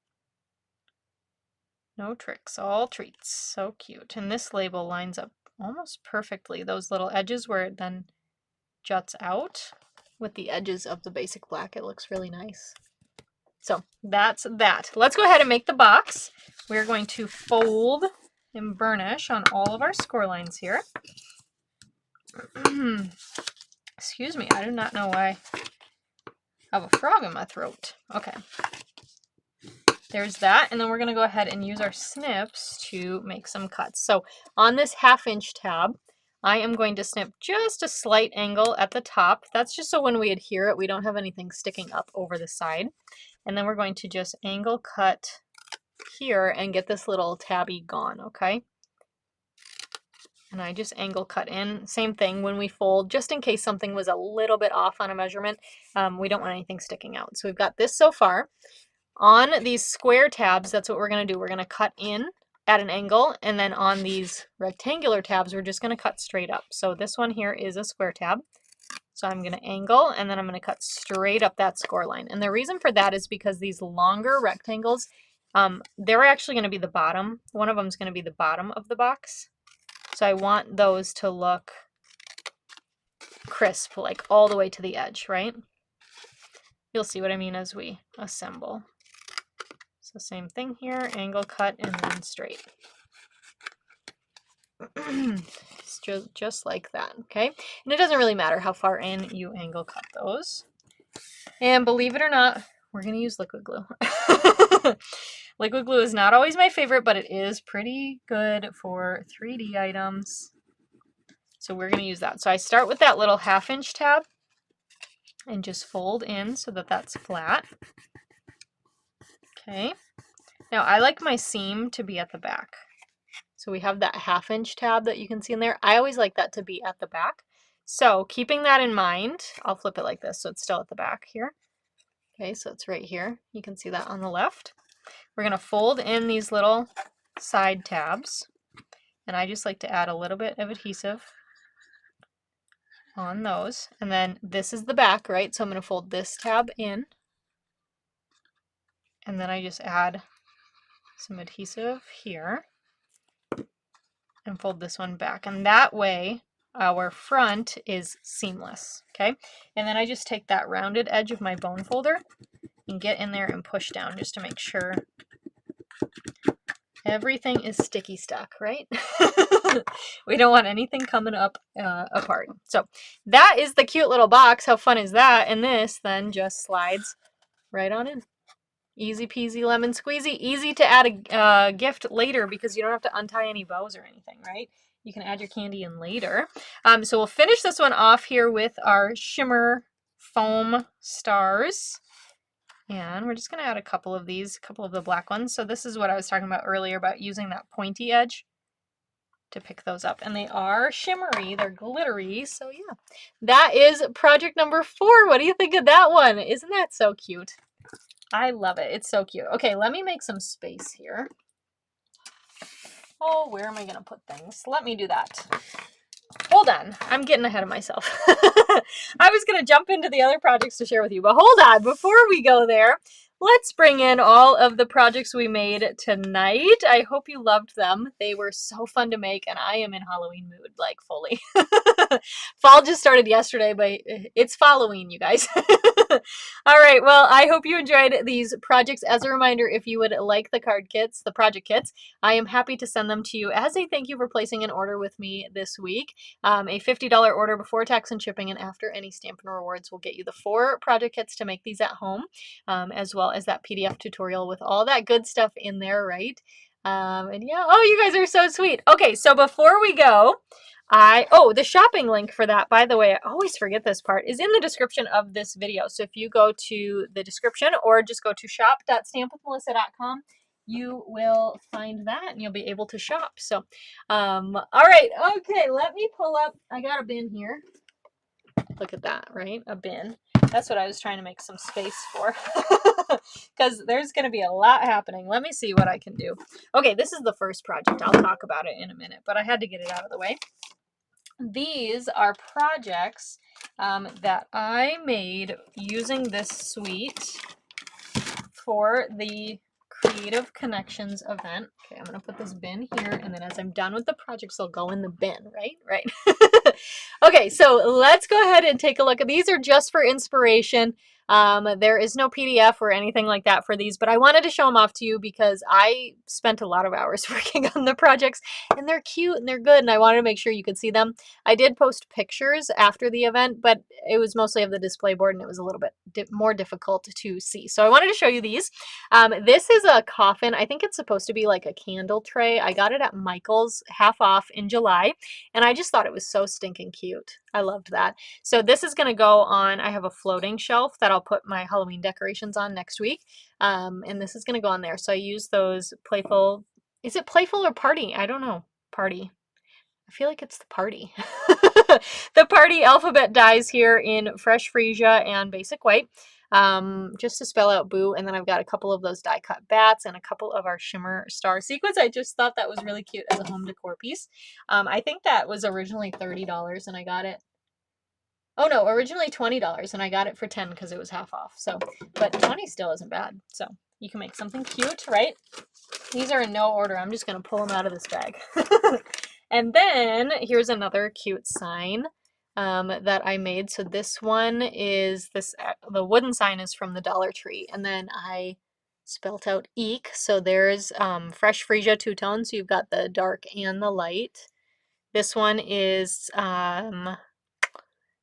No tricks, all treats. So cute. And this label lines up almost perfectly. Those little edges where it then juts out with the edges of the basic black. It looks really nice. So that's that. Let's go ahead and make the box. We're going to fold and burnish on all of our score lines here. Excuse me, I do not know why I have a frog in my throat. Okay. There's that, and then we're going to go ahead and use our snips to make some cuts. So on this 1/2 inch tab, I am going to snip just a slight angle at the top. That's just so when we adhere it, we don't have anything sticking up over the side. And then we're going to just angle cut here and get this little tabby gone, okay? And I just angle cut in. Same thing when we fold, just in case something was a little bit off on a measurement. We don't want anything sticking out. So we've got this so far. On these square tabs, that's what we're going to do. We're going to cut in at an angle, and then on these rectangular tabs, we're just going to cut straight up. So this one here is a square tab. So I'm going to angle, and then I'm going to cut straight up that score line. And the reason for that is because these longer rectangles, they're actually going to be the bottom. One of them is going to be the bottom of the box. So I want those to look crisp, like all the way to the edge, right? You'll see what I mean as we assemble. So same thing here, angle cut and then straight. Just like that, okay? And it doesn't really matter how far in you angle cut those. And believe it or not, we're going to use liquid glue. Liquid glue is not always my favorite, but it is pretty good for 3D items. So we're going to use that. So I start with that little 1/2 inch tab and just fold in so that that's flat. Okay. Now I like my seam to be at the back. So we have that 1/2 inch tab that you can see in there. I always like that to be at the back. So keeping that in mind, I'll flip it like this so it's still at the back here. Okay, so it's right here. You can see that on the left. We're going to fold in these little side tabs. And I just like to add a little bit of adhesive on those. And then this is the back, right? So I'm going to fold this tab in. And then I just add some adhesive here and fold this one back. And that way our front is seamless, okay? And then I just take that rounded edge of my bone folder and get in there and push down just to make sure everything is sticky stuck, right? We don't want anything coming up apart. So that is the cute little box. How fun is that? And this then just slides right on in. Easy peasy lemon squeezy. Easy to add a gift later because you don't have to untie any bows or anything, right? You can add your candy in later. So we'll finish this one off here with our shimmer foam stars. And we're just going to add a couple of these, a couple of the black ones. So this is what I was talking about earlier about using that pointy edge to pick those up. And they are shimmery, they're glittery. So yeah, that is project number 4. What do you think of that one? Isn't that so cute? I love it. It's so cute. Okay, let me make some space here. Oh, where am I going to put things? Let me do that. Hold on. I'm getting ahead of myself. I was going to jump into the other projects to share with you, but hold on. Before we go there, let's bring in all of the projects we made tonight. I hope you loved them. They were so fun to make, and I am in Halloween mood, like fully. Fall just started yesterday, but it's Halloween, you guys. All right, well, I hope you enjoyed these projects. As a reminder, if you would like the card kits, the project kits, I am happy to send them to you as a thank you for placing an order with me this week. A $50 order before tax and shipping and after any Stampin' Rewards will get you the 4 project kits to make these at home, as well as that PDF tutorial with all that good stuff in there, right? And yeah, oh, you guys are so sweet. Okay, so before we go, the shopping link for that, by the way, I always forget this part, is in the description of this video. So if you go to the description or just go to shop.stampwithmelissa.com, you will find that and you'll be able to shop. So, all right, okay, let me pull up, I got a bin here. Look at that, right? A bin. That's what I was trying to make some space for. Because there's going to be a lot happening. Let me see what I can do. Okay, this is the first project. I'll talk about it in a minute, but I had to get it out of the way. These are projects that I made using this suite for the Creative Connections event. Okay, I'm going to put this bin here, and then as I'm done with the projects, they'll go in the bin, right? Right. Okay, so let's go ahead and take a look. These are just for inspiration. There is no PDF or anything like that for these, but I wanted to show them off to you because I spent a lot of hours working on the projects, and they're cute and they're good, and I wanted to make sure you could see them. I did post pictures after the event, but it was mostly of the display board, and it was a little bit more difficult to see. So I wanted to show you these. This is a coffin. I think it's supposed to be like a candle tray. I got it at Michael's half off in July, and I just thought it was so stinking cute. I loved that. So this is going to go on, I have a floating shelf that I'll put my Halloween decorations on next week. And this is going to go on there. So I use those playful, is it playful or party? I don't know. Party. I feel like it's the party. The party alphabet dies here in Fresh Freesia and Basic White. Just to spell out Boo. And then I've got a couple of those die cut bats and a couple of our shimmer star sequins. I just thought that was really cute as a home decor piece. I think that was originally $30 and I got it. Oh no, originally $20 and I got it for 10 because it was half off. So, but 20 still isn't bad. So you can make something cute, right? These are in no order. I'm just going to pull them out of this bag. And then here's another cute sign that I made. So this one is the wooden sign is from the Dollar Tree, and then I spelt out Eek. So there's Fresh Freesia two-tone. So you've got the dark and the light. This one is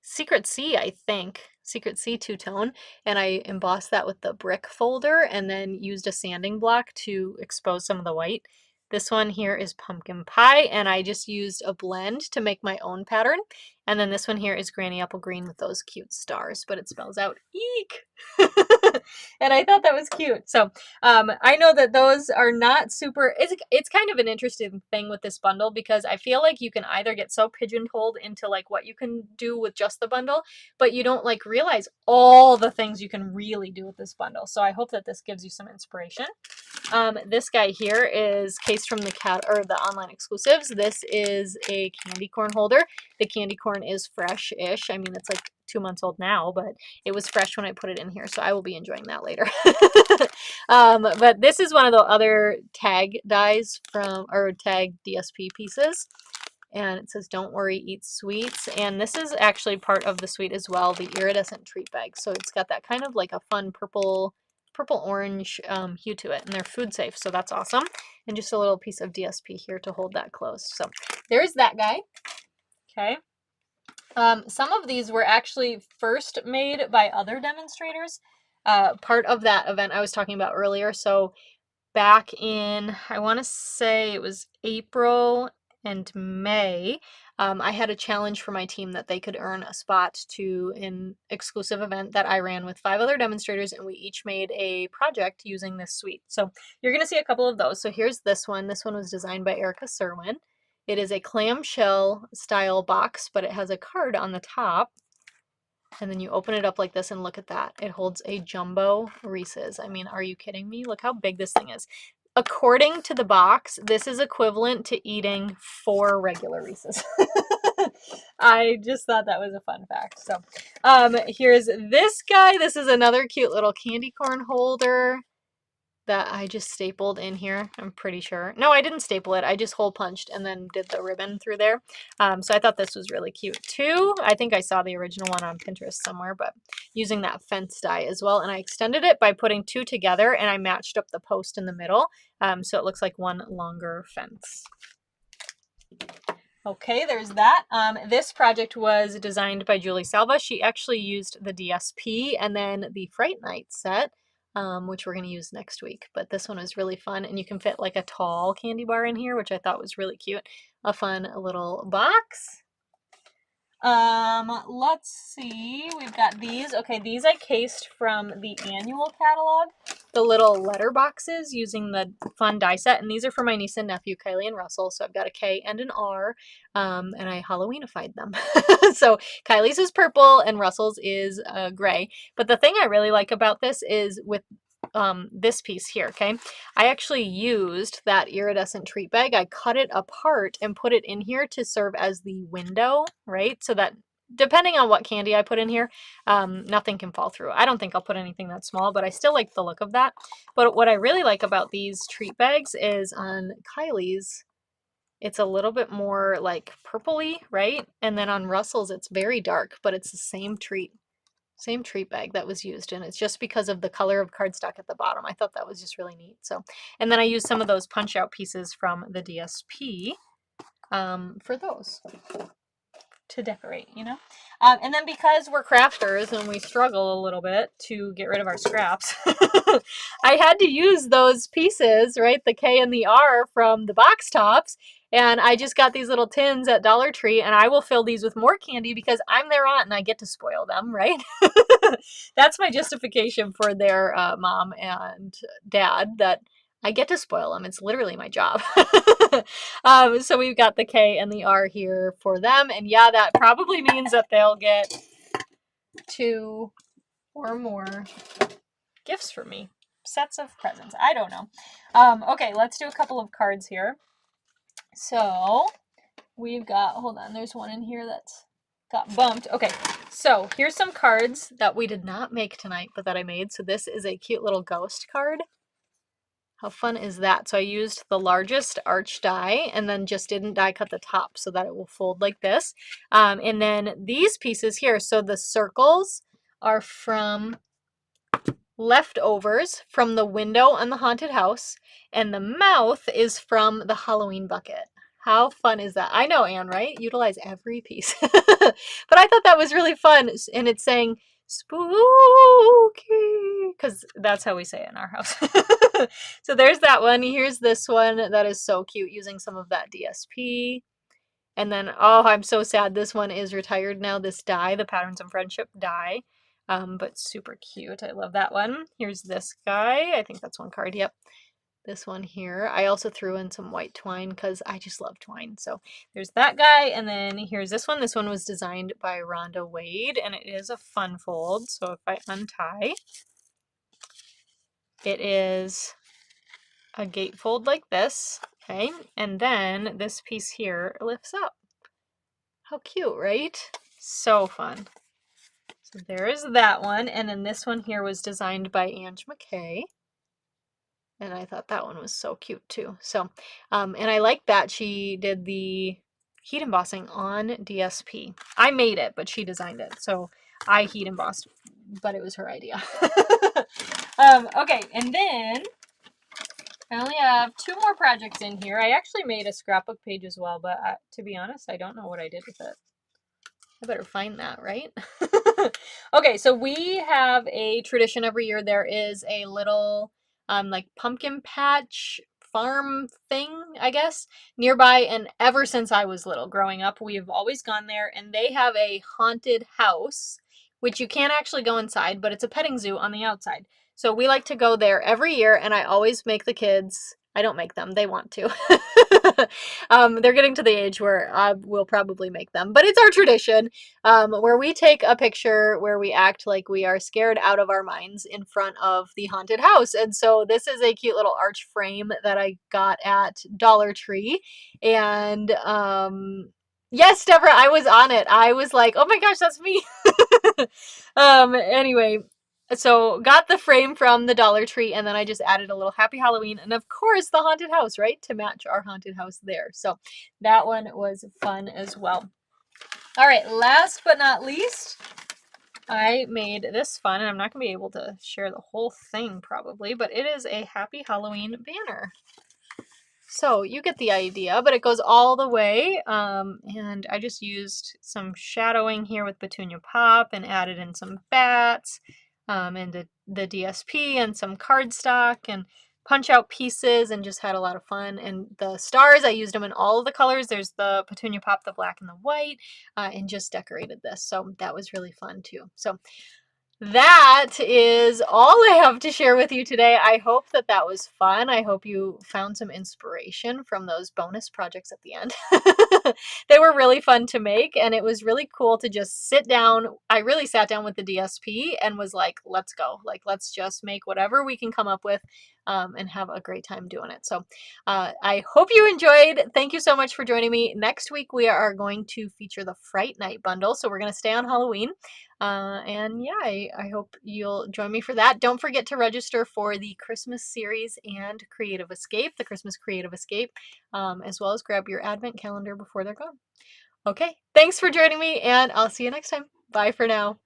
Secret Sea, I think. Secret Sea two-tone, and I embossed that with the brick folder and then used a sanding block to expose some of the white. This one here is pumpkin pie, and I just used a blend to make my own pattern. And then this one here is Granny Apple Green with those cute stars, but it spells out eek. And I thought that was cute. So I know that those are not super, it's kind of an interesting thing with this bundle because I feel like you can either get so pigeonholed into like what you can do with just the bundle, but you don't like realize all the things you can really do with this bundle. So I hope that this gives you some inspiration. This guy here is Case from the the online exclusives. This is a candy corn holder. The candy corn is fresh-ish. I mean, it's like 2 months old now, but it was fresh when I put it in here, so I will be enjoying that later. But this is one of the other tag dies from, or tag DSP pieces. And it says, don't worry, eat sweets. And this is actually part of the suite as well, the iridescent treat bag. So it's got that kind of like a fun purple orange hue to it, and they're food safe, so that's awesome. And just a little piece of DSP here to hold that closed. So there's that guy. Okay. Some of these were actually first made by other demonstrators, part of that event I was talking about earlier. So back in, I want to say it was April and May, I had a challenge for my team that they could earn a spot to an exclusive event that I ran with 5 other demonstrators, and we each made a project using this suite. So you're going to see a couple of those. So here's this one. This one was designed by Erica Serwin. It is a clamshell style box, but it has a card on the top. And then you open it up like this and look at that. It holds a jumbo Reese's. I mean, are you kidding me? Look how big this thing is. According to the box, this is equivalent to eating 4 regular Reese's. I just thought that was a fun fact. So here's this guy. This is another cute little candy corn holder that I just stapled in here, I'm pretty sure. No, I didn't staple it. I just hole punched and then did the ribbon through there. So I thought this was really cute too. I think I saw the original one on Pinterest somewhere, but using that fence die as well. And I extended it by putting 2 together, and I matched up the post in the middle. So it looks like one longer fence. Okay, there's that. This project was designed by Julie Salva. She actually used the DSP and then the Fright Night set, which we're going to use next week. But this one was really fun, and you can fit like a tall candy bar in here, which I thought was really cute. A fun little box. Let's see. We've got these. Okay, these I cased from the annual catalog. The little letter boxes using the fun die set, and these are for my niece and nephew, Kylie and Russell. So I've got a K and an R, and I Halloweenified them. So Kylie's is purple and Russell's is gray. But the thing I really like about this is with this piece here, okay? I actually used that iridescent treat bag. I cut it apart and put it in here to serve as the window, right? So that depending on what candy I put in here, nothing can fall through. I don't think I'll put anything that small, but I still like the look of that. But what I really like about these treat bags is on Kylie's, it's a little bit more like purpley, right? And then on Russell's, it's very dark, but it's the same treat bag that was used, and it's just because of the color of cardstock at the bottom. I thought that was just really neat. So, and then I used some of those punch out pieces from the DSP for those to decorate, you know. And then because we're crafters and we struggle a little bit to get rid of our scraps, I had to use those pieces, right? The K and the R from the box tops. And I just got these little tins at Dollar Tree, and I will fill these with more candy because I'm their aunt and I get to spoil them, right? That's my justification for their mom and dad, that I get to spoil them. It's literally my job. So we've got the K and the R here for them. And yeah, that probably means that they'll get 2 or more gifts from me. Sets of presents. I don't know. Okay, let's do a couple of cards here. So we've got, hold on, there's one in here that's got bumped. Okay, so here's some cards that we did not make tonight, but that I made. So this is a cute little ghost card. How fun is that? So I used the largest arch die and then just didn't die cut the top so that it will fold like this. And then these pieces here, so the circles are from leftovers from the window on the haunted house, and the mouth is from the Halloween bucket. How fun is that? I know, Anne, right? Utilize every piece. But I thought that was really fun. And it's saying spooky. because that's how we say it in our house. So there's that one. Here's this one that is so cute using some of that DSP. And then, oh, I'm so sad. This one is retired now. This die, the Patterns of Friendship die. But super cute. I love that one. Here's this guy. I think that's one card. Yep. This one here. I also threw in some white twine because I just love twine. So there's that guy. And then here's this one. This one was designed by Rhonda Wade, and it is a fun fold. So if I untie, it is a gatefold like this. Okay. And then this piece here lifts up. How cute, right? So fun. So there is that one. And then this one here was designed by Ange McKay. And I thought that one was so cute too. So, and I like that she did the heat embossing on DSP. I made it, but she designed it. So I heat embossed, but it was her idea. Okay, and then I only have 2 more projects in here. I actually made a scrapbook page as well, but to be honest, I don't know what I did with it. I better find that, right? Okay, so we have a tradition every year. There is a little like pumpkin patch farm thing, I guess, nearby. And ever since I was little, growing up, we've always gone there. And they have a haunted house, which you can't actually go inside, but it's a petting zoo on the outside. So we like to go there every year, and I always make the kids. I don't make them. They want to. They're getting to the age where I will probably make them. But it's our tradition where we take a picture where we act like we are scared out of our minds in front of the haunted house. And so this is a cute little arch frame that I got at Dollar Tree. And yes, Deborah, I was on it. I was like, oh my gosh, that's me. Anyway, so got the frame from the Dollar Tree, and then I just added a little Happy Halloween and of course the haunted house, right? To match our haunted house there. So that one was fun as well. All right, last but not least, I made this fun, and I'm not going to be able to share the whole thing probably, but it is a Happy Halloween banner. So you get the idea, but it goes all the way, and I just used some shadowing here with Petunia Pop and added in some bats, and the DSP and some cardstock and punch out pieces, and just had a lot of fun. And the stars, I used them in all of the colors. There's the Petunia Pop, the black and the white, and just decorated this. So that was really fun too. So that is all I have to share with you today. I hope that that was fun. I hope you found some inspiration from those bonus projects at the end. They were really fun to make, and it was really cool to just sit down. I really sat down with the DSP and was like, let's go. Like, let's just make whatever we can come up with and have a great time doing it. So I hope you enjoyed. Thank you so much for joining me. Next week, we are going to feature the Fright Night bundle. So we're going to stay on Halloween. And yeah, I hope you'll join me for that. Don't forget to register for the Christmas series and Creative Escape, the Christmas Creative Escape, as well as grab your Advent calendar before they're gone. Okay, thanks for joining me, and I'll see you next time. Bye for now.